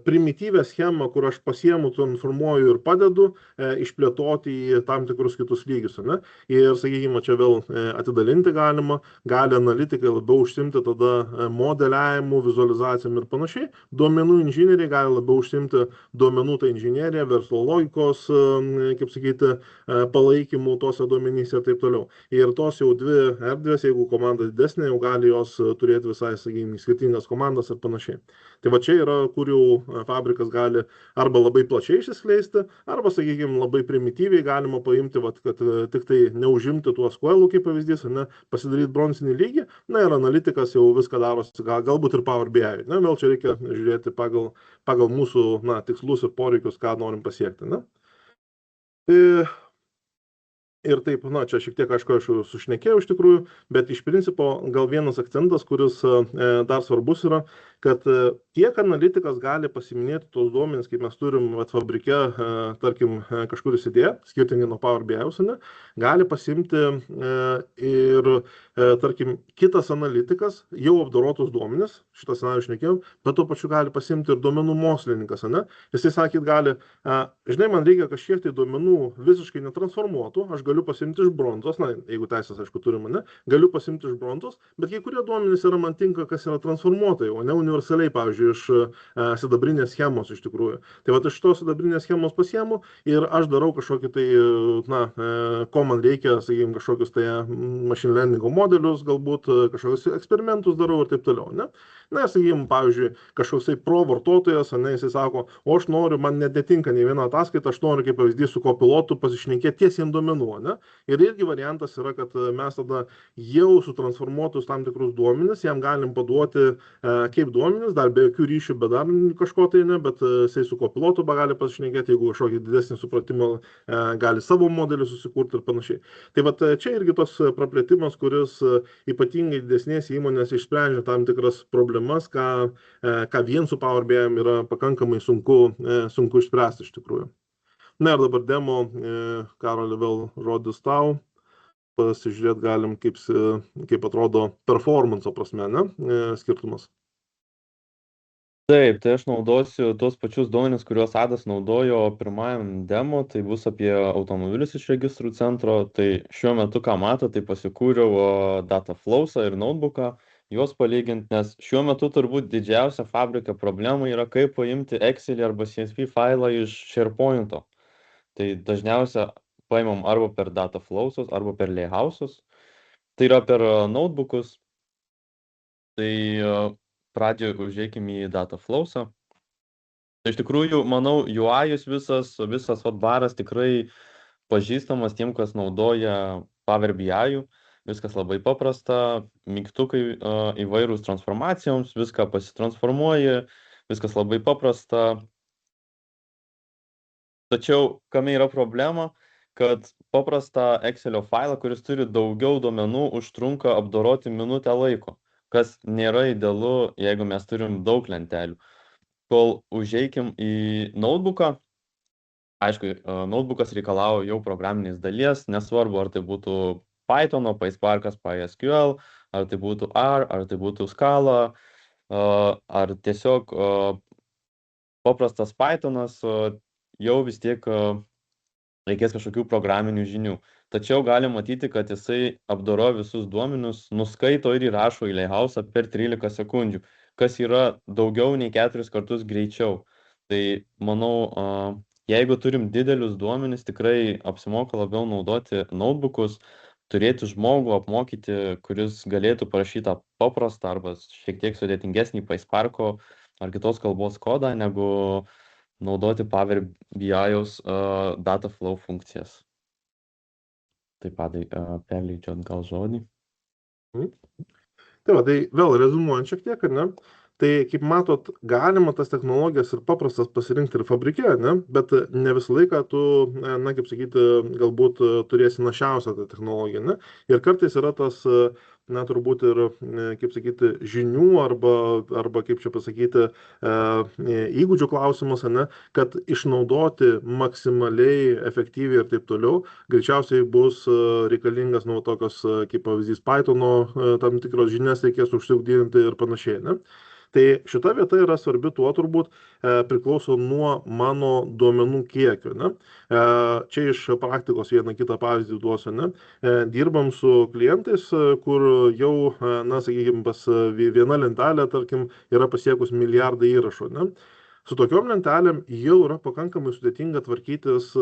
Speaker 1: primityvę schemą, kur aš pasiemu, transformuoju ir padedu, išplėtoti į tam tikrus kitus lygius. Ne? Ir, sakykime, čia vėl atidalinti galima, gali analitikai labiau užsimti tada modeliavimu, vizualizacijom ir panašiai. Duomenų inžinieriai gali labiau užsimti duomenų tą inžineriją, verslo logikos, kaip sakyti, palaikymų tose duomenyse ir taip toliau. Ir tos jau dvi erdvės, jeigu komanda didesnė, jau gali jos turėti visai, sakykime, skirtingas komandas ir panašiai. Tai va čia yra, kur jau fabrikas gali arba labai plačiai išsiskleisti, arba, sakykime, labai primityviai galima paimti, kad tik tai neužimti tuos SQL-ų kaip pavyzdys, ne, pasidaryti bronzinį lygį, ir analitikas jau viską darosi, galbūt ir Power BI. Ne, vėl čia reikia žiūrėti pagal mūsų tikslus ir poreikius, ką norim pasiekti. Ne. Ir taip, čia šiek tiek, aišku, aš sušnekėjau iš tikrųjų, bet iš principo gal vienas akcentas, kuris dar svarbus yra, kad tiek analitikas gali pasiminėti tos duomenys, kaip mes turim fabrike, tarkim, kažkur įsidėję, skirtingai nuo Power BI'us, gali pasimti ir, tarkim, kitas analitikas jau apdorotus duomenys, šitą scenarijų šnekėjau, bet tuo pačiu gali pasimti ir duomenų mokslininkas, Jisai sakyt gali, žinai, man reikia kažkiek tai duomenų visiškai netransformuotų, aš galiu pasimti iš bronzos, na, jeigu teisės, aišku, turime, ne, galiu pasimti iš bronzos, bet kai kurie duomenys yra man tinka, kas yra transformuotojai, o ne universaliai, pavyzdžiui, iš sidabrinės schemos iš tikrųjų. Tai va, iš tos sidabrinės schemos pasiemu ir aš darau kažkokį tai, na, ko man reikia, sakykime, kažkokius tai machine learningo modelius, galbūt kažkokius eksperimentus darau ir taip toliau, ne? Na, sakykime, pavyzdžiui, kažkoks tai pro vartotojas, ne, jisai sako, o aš noriu, man netinka nei viena ataskaita, aš noriu kaip pavyzdys su kopilotu pasišnekėti tiesiai ant duomenų, ne? Ir irgi variantas yra, kad mes tada jau sutransformuotus tam tikrus duomenis, jam galim paduoti kaip duomenis, dar be jokių ryšių, bet dar kažko tai ne, bet jisai su kopilotu gali pasišnekėti, jeigu kažkokį didesnį supratimą gali savo modelį susikurti ir panašiai. Tai vat čia irgi tos praplėtimas, kuris ypatingai didesnės įmonės išsprendžia tam tikras problemas, ką vien su Power BI yra pakankamai sunku išspręsti iš tikrųjų. Na ir dabar demo, Karoli, vėl žodis tau. Pasižiūrėti galim, kaip atrodo performanso prasme, ne, skirtumas.
Speaker 2: Taip, tai aš naudosiu tuos pačius duomenis, kuriuos Adas naudojo pirmajam demo, tai bus apie automobilius iš registrų centro. Tai šiuo metu, ką mato, tai pasikūriau Dataflowsą ir notebooką, juos palyginti, nes šiuo metu turbūt didžiausia fabrika problema yra, kaip paimti Excelį arba CSV failą iš SharePoint'o. Tai dažniausia paimam arba per Dataflowsus, arba per Layhouse'us. Tai yra per notebookus. Tai pradžioje užeikime į Dataflowsą. Tai iš tikrųjų, manau, UI-us visas baras tikrai pažįstamas tiem, kas naudoja Power BI-ų. Viskas labai paprasta, mygtukai įvairūs transformacijoms, viską pasitransformuoja, viskas labai paprasta. Tačiau, kame yra problema, kad paprastą Excelio failą, kuris turi daugiau duomenų, užtrunka apdoroti minutę laiko, kas nėra idealu, jeigu mes turim daug lentelių. Kol užeikim į notebooką, aišku, notebookas reikalauja jau programinės dalies, nesvarbu, ar tai būtų Python, PySparkas, PySQL, ar tai būtų R, ar tai būtų Scala, ar tiesiog paprastas Pythonas, jau vis tiek reikės kažkokių programinių žinių. Tačiau galim matyti, kad jisai apdoro visus duomenis, nuskaito ir įrašo į Layhouse'ą per 13 sekundžių, kas yra daugiau nei 4 kartus greičiau. Tai manau, jeigu turim didelius duomenis, tikrai apsimoka labiau naudoti notebookus, turėti žmogų apmokyti, kuris galėtų parašyti paprastą arba šiek tiek sudėtingesnį PySparko ar kitos kalbos kodą, negu naudoti Power BI-aus Dataflow funkcijas. Taip pat perleidžiu atgal žodį.
Speaker 1: Tai va, tai vėl rezumuojant šiek tiek, ne? Tai, kaip matot, galima tas technologijas ir paprastas pasirinkti ir fabrike, ne? Bet ne visą laiką tu, na, kaip sakyti, galbūt turėsi našiausią tą technologiją, ne? Ir kartais yra tas, na, turbūt ir, kaip sakyti, žinių arba kaip čia pasakyti, įgūdžių klausimas, ne? Kad išnaudoti maksimaliai efektyviai ir taip toliau, greičiausiai bus reikalingas, nu, tokios, kaip pavyzdys, Python'o tam tikros žinias reikės užsiugdinti ir panašiai, ne? Tai šita vieta yra svarbi tuo turbūt priklauso nuo mano duomenų kiekio, ne? Čia iš praktikos vieną kitą pavyzdį duosiu, ne? Dirbam su klientais, kur jau, na, sakykime, pas viena lentelė, tarkim, yra pasiekus milijardą įrašų, ne? Su tokiom lentelėm jau yra pakankamai sudėtinga tvarkytis,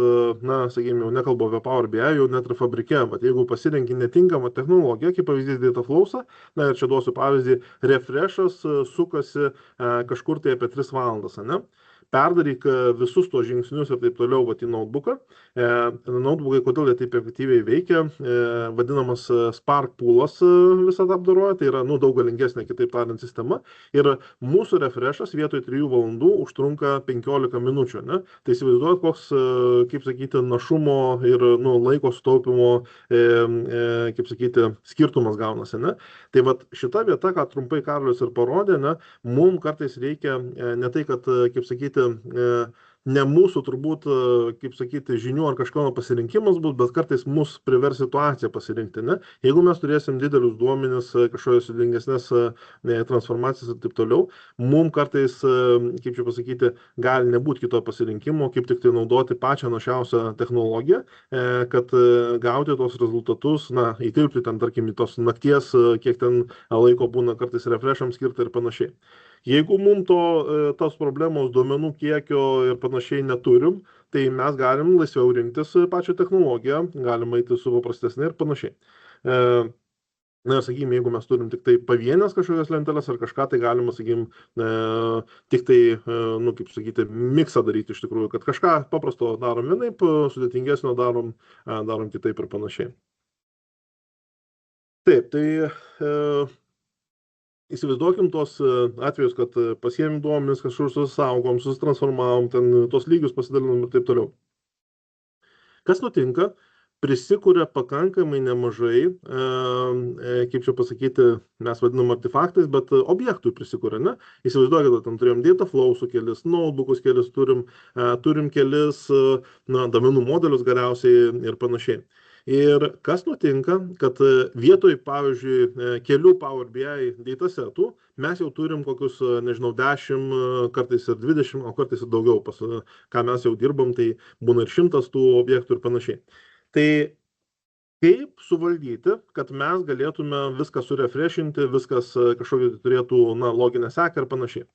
Speaker 1: na, sakykime, jau nekalbu apie Power BI, jau net ir fabrike. Bet jeigu pasirenki netinkamą technologiją, kaip pavyzdys Dataflowsą, na ir čia duosiu pavyzdį, refreshas sukasi kažkur tai apie 3 valandas, ne? Perdaryk visus tos žingsnius ir taip toliau į notebooką. Notebookai, kodėl jie taip efektyviai veikia, vadinamas Spark poolas visą tą apdoroja, tai yra, nu, daug galingesnė, kitaip tariant, sistema. Ir mūsų refreshas vietoj 3 valandų užtrunka 15 minučių, ne? Tai įsivaizduojat, koks, kaip sakyti, našumo ir, nu, laiko sutaupimo, kaip sakyti, skirtumas gaunasi, ne? Tai vat šita vieta, ką trumpai Karolis ir parodė, ne, mums kartais reikia ne tai, kad, kaip sakyti, ne mūsų turbūt, kaip sakyti, žinių ar kažkokio pasirinkimas bus, bet kartais mus privers situacija pasirinkti. Ne? Jeigu mes turėsim didelius duomenis, kažkokios sudėtingesnės transformacijas ir taip toliau, mums kartais, kaip čia pasakyti, gali nebūti kito pasirinkimo, kaip tik tai naudoti pačią našiausią technologiją, kad gauti tos rezultatus, na, įtilpti ten, tarkim, į tos nakties, kiek ten laiko būna kartais refreshams skirta ir panašiai. Jeigu mums tos problemos duomenų kiekio ir panašiai neturim, tai mes galim laisviau rinktis pačią technologiją, galim eiti su paprastesnė ir panašiai. Na, sakykime, jeigu mes turim tik tai pavienės kažkokias lenteles ar kažką, tai galima, sakykime, tik tai, nu, kaip sakyti, miksą daryti iš tikrųjų, kad kažką paprasto darom vienaip, sudėtingesnio darom kitaip ir panašiai. Taip, tai įsivaizduokim tos atvejus, kad pasiėmėm duomenis, kažkur susaugom, susitransformavom, ten tos lygius pasidalinom ir taip toliau. Kas nutinka? Prisikuria pakankamai nemažai, kaip čia pasakyti, mes vadinam artefaktais, bet objektų prisikuria, ne? Įsivaizduokite, tam turėjom data flowsų kelis, notebookus kelis turim kelis, na, domenų modelius galiausiai ir panašiai. Ir kas nutinka, kad vietoj, pavyzdžiui, kelių Power BI datasetų mes jau turim kokius, nežinau, 10, kartais ir 20, o kartais ir daugiau, ką mes jau dirbam, tai būna ir 100 tų objektų ir panašiai. Tai kaip suvaldyti, kad mes galėtume viską surefreshinti, viskas kažkokį turėtų, na, loginę seką ir panašiai.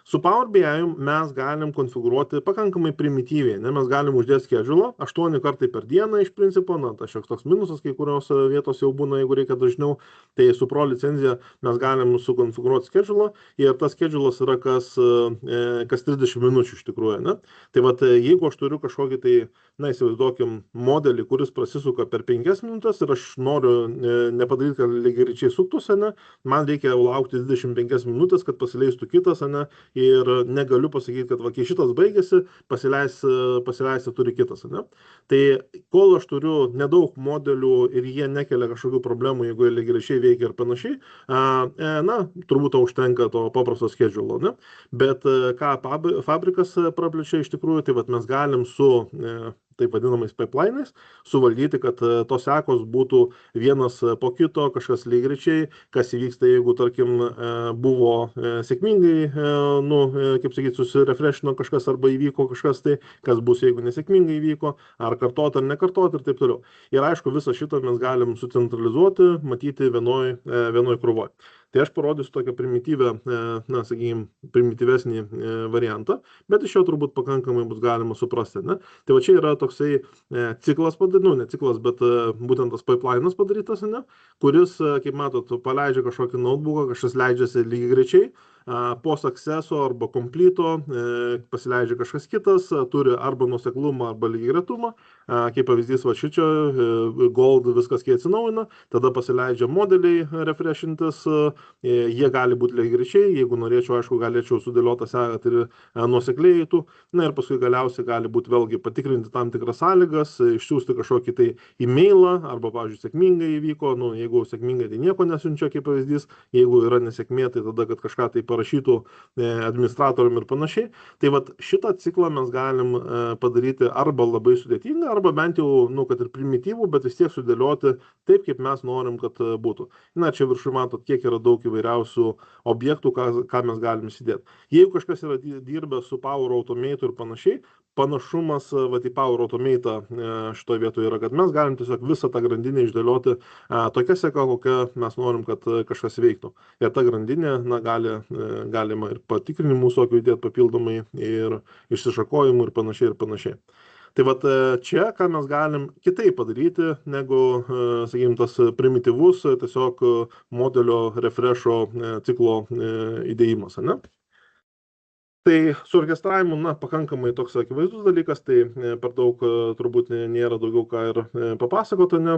Speaker 1: Su Power BI mes galim konfigūruoti pakankamai primityviai, ne? Mes galim uždėti schedulą 8 kartai per dieną iš principo, na, tai šioks toks minusas, kai kurios vietos jau būna, jeigu reikia dažniau, tai su Pro licenzija mes galim sukonfigūruoti schedulą ir tas schedulas yra kas 30 minučių iš tikrųjų, ne? Tai vat, jeigu aš turiu kažkokį tai, na, įsivaizduokim modelį, kuris prasisuka per 5 minutės ir aš noriu nepadaryti, kad lygiagrečiai suktųsi, ne? Man reikia laukti 25 minutės, kad pasileistų kitas, ne? Ir negaliu pasakyti, kad va, kai šitas baigėsi, pasileisti turi kitas, ne? Tai kol aš turiu nedaug modelių ir jie nekelia kažkokių problemų, jeigu jie lygiagrečiai veikia ir panašiai, na, turbūt užtenka to paprasto schedule, ne? Bet ką fabrikas praplečia iš tikrųjų, tai vat, mes galim su taip vadinamais pipeline'ais suvaldyti, kad tos sekos būtų vienas po kito, kažkas lygiagrečiai, kas įvyksta, jeigu, tarkim, buvo sėkmingai, nu, kaip sakyti, susirefreshino kažkas arba įvyko kažkas tai, kas bus, jeigu nesėkmingai įvyko, ar kartot ar nekartot ir taip toliau. Ir aišku, visą šitą mes galim sucentralizuoti, matyti vienoj krūvoj. Tai aš parodysiu tokią primityvę, na, sakykime, primityvesnį variantą, bet iš jo turbūt pakankamai bus galima suprasti, ne? Tai va čia yra toksai ciklas padarytas, nu, ne ciklas, bet būtent tas pipeline'as padarytas, ne? Kuris, kaip matot, paleidžia kažkokį notebooką, kažkas leidžiasi lygiagrečiai, po successo arba completo pasileidžia kažkas kitas, turi arba nuoseklumą, arba lygiagretumą, kaip pavyzdys va šičio, gold viskas kai atsinaujina, tada pasileidžia modeliai refreshintis, jie gali būti lygiagrečiai, jeigu norėčiau, aišku, galėčiau sudėliotą seką ir nuosekliai eitų, na ir paskui galiausiai gali būti vėlgi patikrinti tam tikras sąlygas, išsiųsti kažkokį tai e-mailą, arba, pavyzdžiui, sėkmingai įvyko, nu, jeigu sėkmingai, tai nieko nesiunčia kaip pavyzdys, jeigu yra nesėkmė, tai tada, kad kažką tai parašytų administratorium ir panašiai. Tai vat šitą ciklą mes galim padaryti arba labai sudėtingą, arba bent jau, nu, kad ir primityvų, bet vis tiek sudėlioti taip, kaip mes norim, kad būtų. Na, čia viršui matot, kiek yra daug įvairiausių objektų, ką mes galim įsidėti. Jeigu kažkas yra dirbęs su Power Automate ir panašiai, panašumas vat, į Power Automate šitoje vietoje yra, kad mes galim tiesiog visą tą grandinę išdėlioti tokia seka, kokia mes norim, kad kažkas veiktų. Ir ta grandinė, na, galima ir patikrinimų visokių įdėti papildomai, ir išsišakojimų ir panašiai. Tai vat čia, ką mes galim kitaip padaryti, negu, sakykime, tas primityvus tiesiog modelio refresho ciklo įdėjimas, ne? Tai su orkestravimu, na, pakankamai toks akivaizdus dalykas, tai per daug turbūt nėra daugiau ką ir papasakota, ne,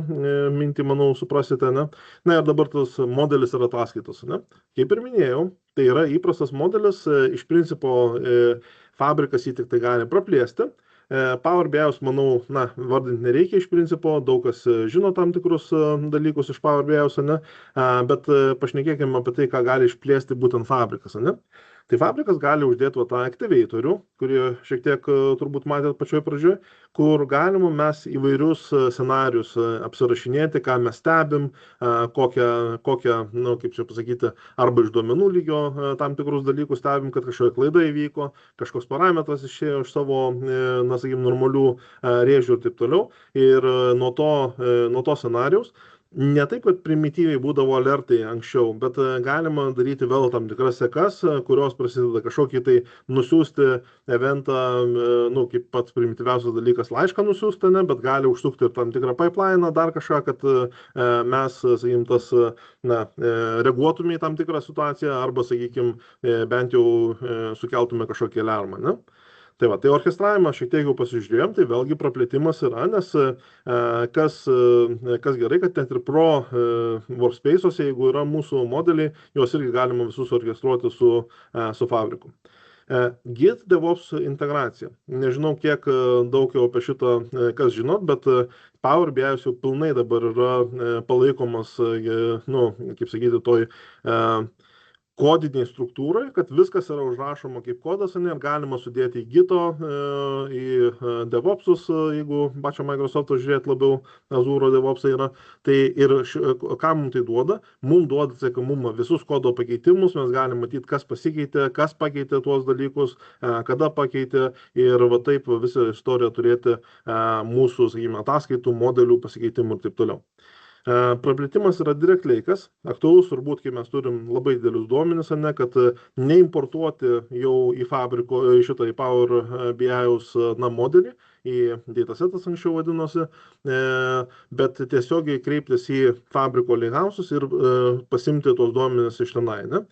Speaker 1: mintį, manau, suprasite, ne. Na ir dabar tas modelis yra ataskaitos, ne. Kaip ir minėjau, tai yra įprastas modelis, iš principo fabrikas jį tik tai gali praplėsti. Power BI, manau, na, vardinti nereikia iš principo, daug kas žino tam tikrus dalykus iš Power BI, ne, bet pašnekėkime apie tai, ką gali išplėsti būtent fabrikas, ne. Tai fabrikas gali uždėti tą aktyvatorių, kurį šiek tiek turbūt matėt pačioje pradžioje, kur galima mes įvairius scenarius apsirašinėti, ką mes stebim, kokią, nu, kaip čia pasakyti, arba iš duomenų lygio tam tikrus dalykus stebim, kad kažkokia klaida įvyko, kažkoks parametras išėjo iš savo, na, sakykime, normalių rėžių ir taip toliau. Ir nuo to scenarijaus ne taip, kad primityviai būdavo alertai anksčiau, bet galima daryti vėl tam tikras sekas, kurios prasideda kažkokį tai nusiųsti eventą, nu, kaip pats primityviausias dalykas laišką nusiųsti, ne, bet gali užsukti ir tam tikrą pipeline, dar kažką, kad mes, sakykim, tas, na, reaguotume į tam tikrą situaciją arba, sakykim, bent jau sukeltume kažkokį alarmą, ne? Tai va, tai orkestravimą šiek tiek jau pasižiūrėjom, tai vėlgi praplėtimas yra, nes kas gerai, kad net ir pro workspace'uose, jeigu yra mūsų modeliai, juos irgi galima visus orkestruoti su fabriku. Git DevOps integracija. Nežinau, kiek daug jau apie šitą kas žinot, bet Power BI jau pilnai dabar yra palaikomas, nu, kaip sakyti, toj kodiniai struktūrai, kad viskas yra užrašoma kaip kodas, ir galima sudėti į Gito, į DevOpsus, jeigu pačio Microsoft'o žiūrėti labiau, Azure DevOpsai yra. Tai ir ką mums tai duoda? Mums duoda atsekamumą visus kodo pakeitimus, mes galime matyti, kas pasikeitė, kas pakeitė tuos dalykus, kada pakeitė, ir va taip visą istoriją turėti mūsų, sakykime, ataskaitų, modelių pasikeitimų ir taip toliau. Praplėtimas yra direct lake'as, aktualus turbūt, kai mes turim labai didelius duomenis, ne, kad neimportuoti jau į fabriko, šitą į Power BI'aus modelį, į datasetas anksčiau vadinosi, bet tiesiogiai kreiptis į fabriko lakehouse'us ir pasimti tuos duomenis iš tenai, ne.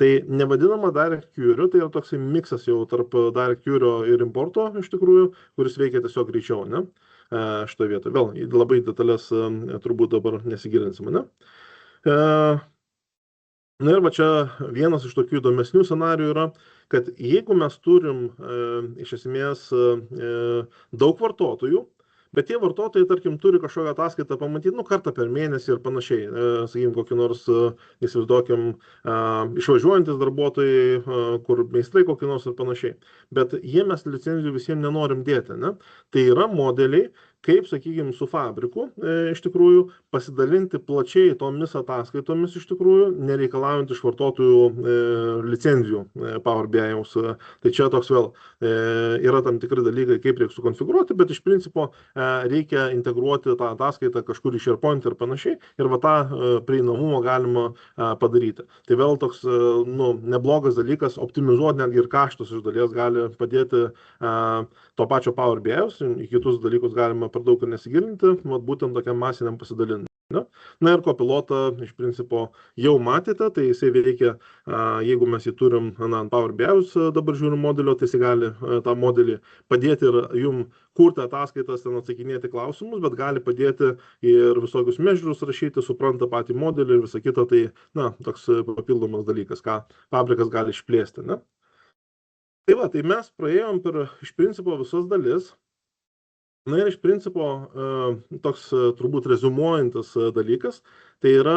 Speaker 1: Tai nevadinama direct query, tai yra toksai miksas jau tarp direct query ir importo iš tikrųjų, kuris veikia tiesiog greičiau, ne. Šitą vietą. Vėl labai detalės turbūt dabar nesigilinsim, ne? Na ir va čia vienas iš tokių įdomesnių scenarijų yra, kad jeigu mes turim iš esmės daug vartotojų, bet tie vartotojai, tarkim, turi kažkokią ataskaitą pamatyti, nu, kartą per mėnesį ir panašiai. Sakykim, kokį nors, įsivaizduokim, išvažiuojantis darbuotojai, kur meistrai kokį nors ir panašiai. Bet jie mes licenzijų visiems nenorim dėti, ne? Tai yra modeliai, kaip, sakykime, su fabriku iš tikrųjų pasidalinti plačiai tomis ataskaitomis iš tikrųjų, nereikalaujant iš vartotojų licenzijų Power BI'aus. Tai čia toks vėl yra tam tikri dalykai, kaip reikia sukonfigūruoti, bet iš principo reikia integruoti tą ataskaitą kažkur į SharePoint ir panašiai, ir va tą prieinamumą galima padaryti. Tai vėl toks, nu, neblogas dalykas, optimizuoti netgi ir kaštus iš dalies gali padėti to pačio Power BI'aus, į kitus dalykus galima per daug ir nesigilinti, būtent tokiam masiniam pasidalinimui. Na ir Copilotą iš principo jau matėte, tai jisai veikia, jeigu mes jį turim ant Power BI'aus dabar žiūrim modelio, tai jisai gali tą modelį padėti ir jum kurti ataskaitas, ten atsakinėti klausimus, bet gali padėti ir visokius measures rašyti, supranta patį modelį ir visą kitą, tai, na, toks papildomas dalykas, ką fabrikas gali išplėsti, ne? Tai va, tai mes praėjom per iš principo visas dalis. Na ir iš principo toks turbūt rezumuojantis dalykas, tai yra,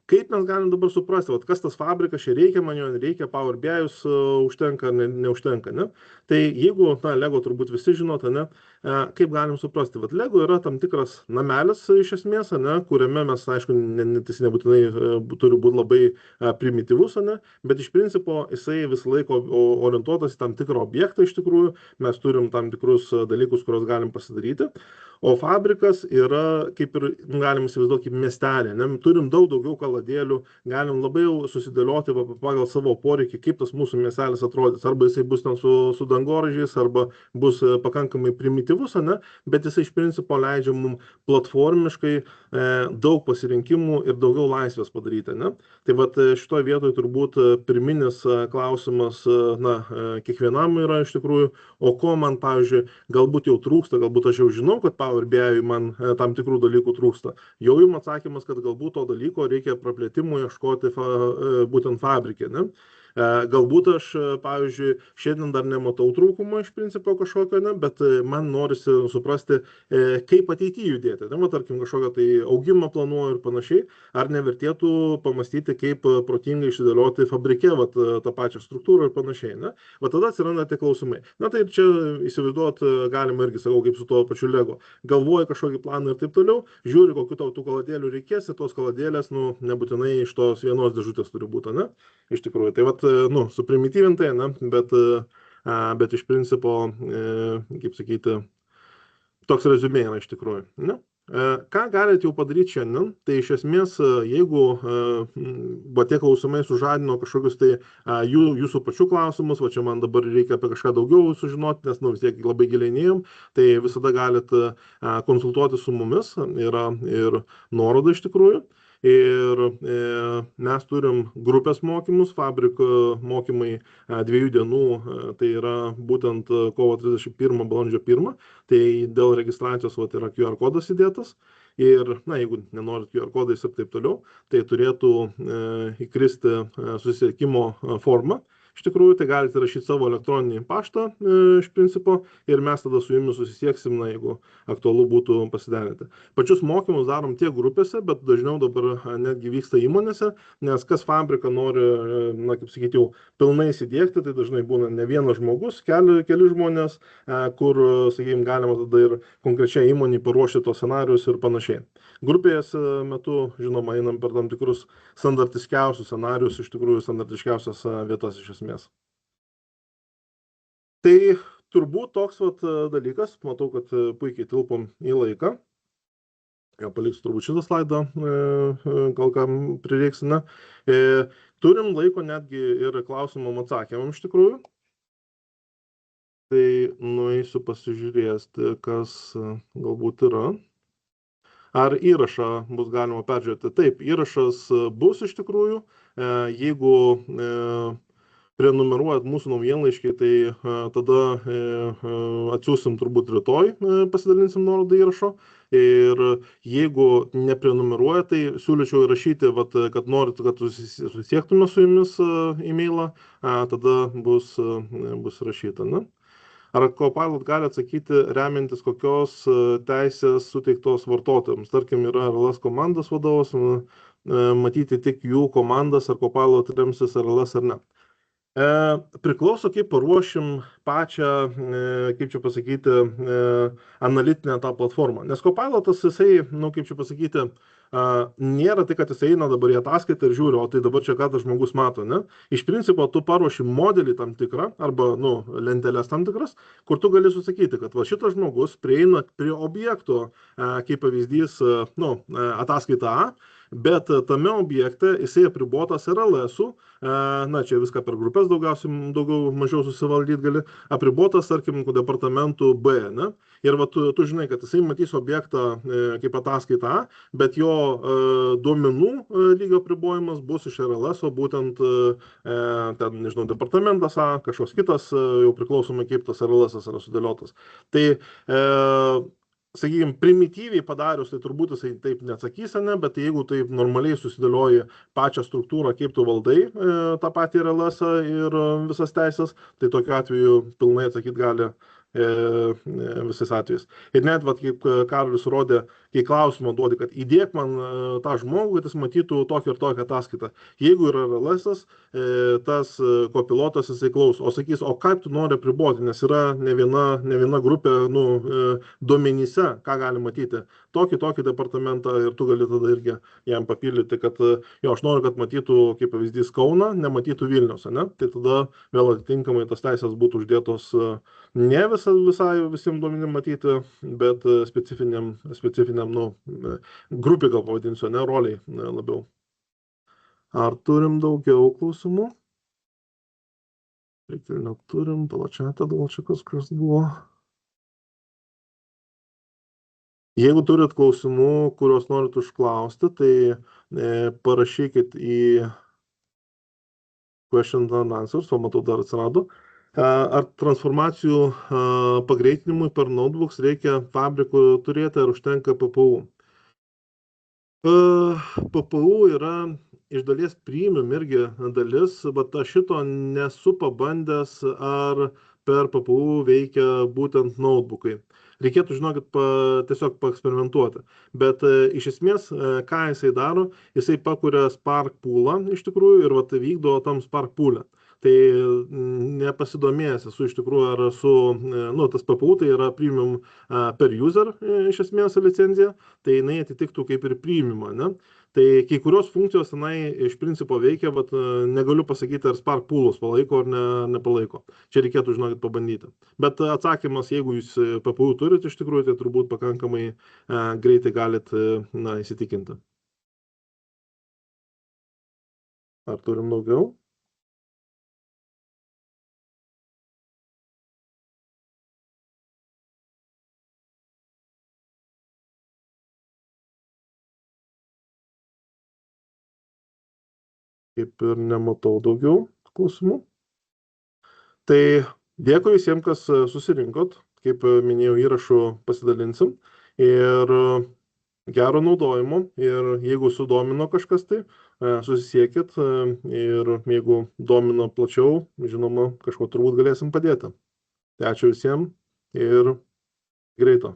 Speaker 1: kaip mes galim dabar suprasti, vat, kas tas fabrikas, čia reikia man jo, reikia, Power BI'us užtenka, neužtenka, ne? Tai jeigu, na, Lego turbūt visi žinote, ne, kaip galim suprasti, vat Lego yra tam tikras namelis iš esmės, ne, kuriame mes, aišku, jis nebūtinai turi būti labai primityvus, ne, bet iš principo jisai visą laiką orientuotas į tam tikrą objektą iš tikrųjų, mes turim tam tikrus dalykus, kuriuos galim pasidaryti. O fabrikas yra, kaip ir galim įsivaizduoti, kaip miestelė, ne? Turim daug daugiau kaladėlių, galim labai susidėlioti pagal savo poreikį, kaip tas mūsų miestelis atrodys. Arba jisai bus ten su dangoraižiais, arba bus pakankamai primityvus, ne? Bet jisai iš principo leidžia mums platformiškai daug pasirinkimų ir daugiau laisvės padaryti, ne? Tai vat šitoje vietoje turbūt pirminis klausimas, na, kiekvienam yra iš tikrųjų, o ko man, pavyzdžiui, galbūt jau trūksta, galbūt aš jau žinau, kad Power BI man tam tikrų dalykų trūksta. Jau jums atsakymas, kad galbūt to dalyko reikia praplėtimų ieškoti būtent fabrike, ne? Galbūt aš, pavyzdžiui, šiandien dar nematau trūkumo iš principo kažkokio, ne, bet man norisi suprasti, kaip ateityje judėti. Ne, tarkim, kažkokio tai augimą planuoju ir panašiai, ar nevertėtų pamastyti, kaip protingai išsidėlioti fabrike tą pačią struktūrą ir panašiai. Ne? Va tada atsiranda tie klausimai. Na tai čia įsivaizduot galima irgi, sakau, kaip su tuo pačiu Lego. Galvoji kažkokį planą ir taip toliau, žiūri, kokiu tau tų kaladėlių reikės, ir tos kaladėlės, nebūtinai iš tos vienos dėžutės turi būti, ne? Iš tikrųjų. Tai vat, suprimityvintai, ne? Bet iš principo, kaip sakyti, toks reziumė yra iš tikrųjų. Ne? Ką galite jau padaryti šiandien, tai iš esmės, jeigu tie klausimai sužadino kažkokius tai jūsų pačių klausimus, va čia man dabar reikia apie kažką daugiau sužinoti, nes vis tiek labai giliai neėjom, tai visada galite konsultuoti su mumis, yra ir nuoroda iš tikrųjų. Ir mes turim grupės mokymus, fabriko mokymai 2 dienų, tai yra būtent kovo 31, balandžio 1, tai dėl registracijos yra QR kodas įdėtas. Ir, jeigu nenorit QR kodais ir taip toliau, tai turėtų įkristi susisiekimo formą. Iš tikrųjų, tai galite rašyti savo elektroninį paštą iš principo ir mes tada su jumis susisieksim, jeigu aktualu būtų pasiderinti. Pačius mokymus darom tiek grupėse, bet dažniau dabar netgi vyksta įmonėse, nes kas fabriką nori, kaip sakyti, jau pilnai įsidiegti, tai dažnai būna ne vienas žmogus, keli žmonės, kur, sakykime, galima tada ir konkrečiai įmonį paruošti tos scenarius ir panašiai. Grupės metu, žinoma, einam per tam tikrus standartiškiausius scenarius, iš tikrųjų standartiškiausias vietas iš esmės. Tai turbūt toks dalykas, matau, kad puikiai tilpom į laiką. Jau paliksiu turbūt šitą slaidą, gal kam prireiksime. Turim laiko netgi ir klausimam atsakymam iš tikrųjų. Tai nueisiu pasižiūrėti, kas galbūt yra. Ar įrašą bus galima peržiūrėti? Taip, įrašas bus iš tikrųjų. Jeigu prenumeruojat mūsų naujienlaiškį, tai tada atsiųsim turbūt rytoj, pasidalinsim nuorodą įrašo. Ir jeigu neprenumeruojat, tai siūlyčiau įrašyti, kad norit, kad susisiektume su jumis e-mailą, tada bus rašyta. Ne? Ar Copilot gali atsakyti remiantis kokios teisės suteiktos vartotojams? Tarkim, yra RLS komandos vadovas, matyti tik jų komandas, ar Copilot remsis RLS ar ne. Priklauso, kaip paruošim pačią, kaip čia pasakyti, analitinę tą platformą. Nes Copilotas, jisai, kaip čia pasakyti, nėra tai, kad jisai eina dabar į ataskaitą ir žiūri, o tai dabar čia ką tas žmogus mato, ne? Iš principo, tu paruoši modelį tam tikrą, arba, lenteles tam tikras, kur tu gali susakyti, kad šitas žmogus prieina prie objekto, kaip pavyzdys, ataskaita A, bet tame objekte jisai apribotas RLS-ų, čia viską per grupės daugiau mažiau susivaldyti gali, apribotas, tarkim, departamentų B, ne? Ir tu žinai, kad jisai matys objektą kaip ataskaita A, bet jo duomenų lygio apribojimas bus iš RLS-o, būtent ten, nežinau, departamentas A, kažkoks kitas, jau priklausomai kaip tas RLS-as yra sudėliotas. Tai sakykime, primityviai padarius, tai turbūt jisai taip neatsakys, ne, bet jeigu taip normaliai susidėlioji pačią struktūrą, kaip tu valdai tą patį RLS-ą ir visas teisės, tai tokiu atveju pilnai atsakyti gali visais atvejais. Ir net, kaip Karolis rodė, kai klausimą duodi, kad įdėk man tą žmogų, kad jis matytų tokią ir tokią ataskaitą. Jeigu yra RLS-as, tas kopilotas jisai klaus, o sakys, o kaip tu nori apriboti, nes yra ne viena grupė duomenyse, ką gali matyti. Tokį departamentą ir tu gali tada irgi jam papildyti, kad aš noriu, kad matytų, kaip pavyzdys, Kauną, nematytų Vilnius, ne? Tai tada vėl atitinkamai tas teisės būtų uždėtos ne visiems duomenim matyti, bet specifiniam grupė, gal pavadinsiu, ne roliai labiau. Ar turim daugiau klausimų? Reikia neturim, palačiatą, gal čia kažkas buvo. Jeigu turit klausimų, kuriuos norit užklausti, tai parašykit į questions and answers, o matau dar atsirado. Ar transformacijų pagreitinimui per notebooks reikia fabrikų turėti, ar užtenka PPU? PPU yra iš dalies premium irgi dalis, bet aš šito nesu pabandęs, ar per PPU veikia būtent notebookai. Reikėtų, žinokit, tiesiog paeksperimentuoti. Bet iš esmės, ką jisai daro, jisai pakuria Spark poolą iš tikrųjų ir vat vykdo tam Spark pool'e. Tai nepasidomėjęs esu iš tikrųjų, ar su, tas PPU tai yra premium per user iš esmės licenzija, tai jinai atitiktų kaip ir premiumą, ne? Tai kai kurios funkcijos tenai iš principo veikia, bet negaliu pasakyti, ar Spark pool'us palaiko ar nepalaiko. Čia reikėtų, žinokit, pabandyti. Bet atsakymas, jeigu jūs PPU turit iš tikrųjų, tai turbūt pakankamai greitai galit įsitikinti. Ar turim daugiau? Kaip ir nematau daugiau klausimų. Tai dėkui visiems, kas susirinkot. Kaip minėjau, įrašų pasidalinsim. Ir gero naudojimo. Ir jeigu sudomino kažkas, tai susisiekit. Ir jeigu domino plačiau, žinoma, kažko turbūt galėsim padėti. Tai ačiū visiems ir greito.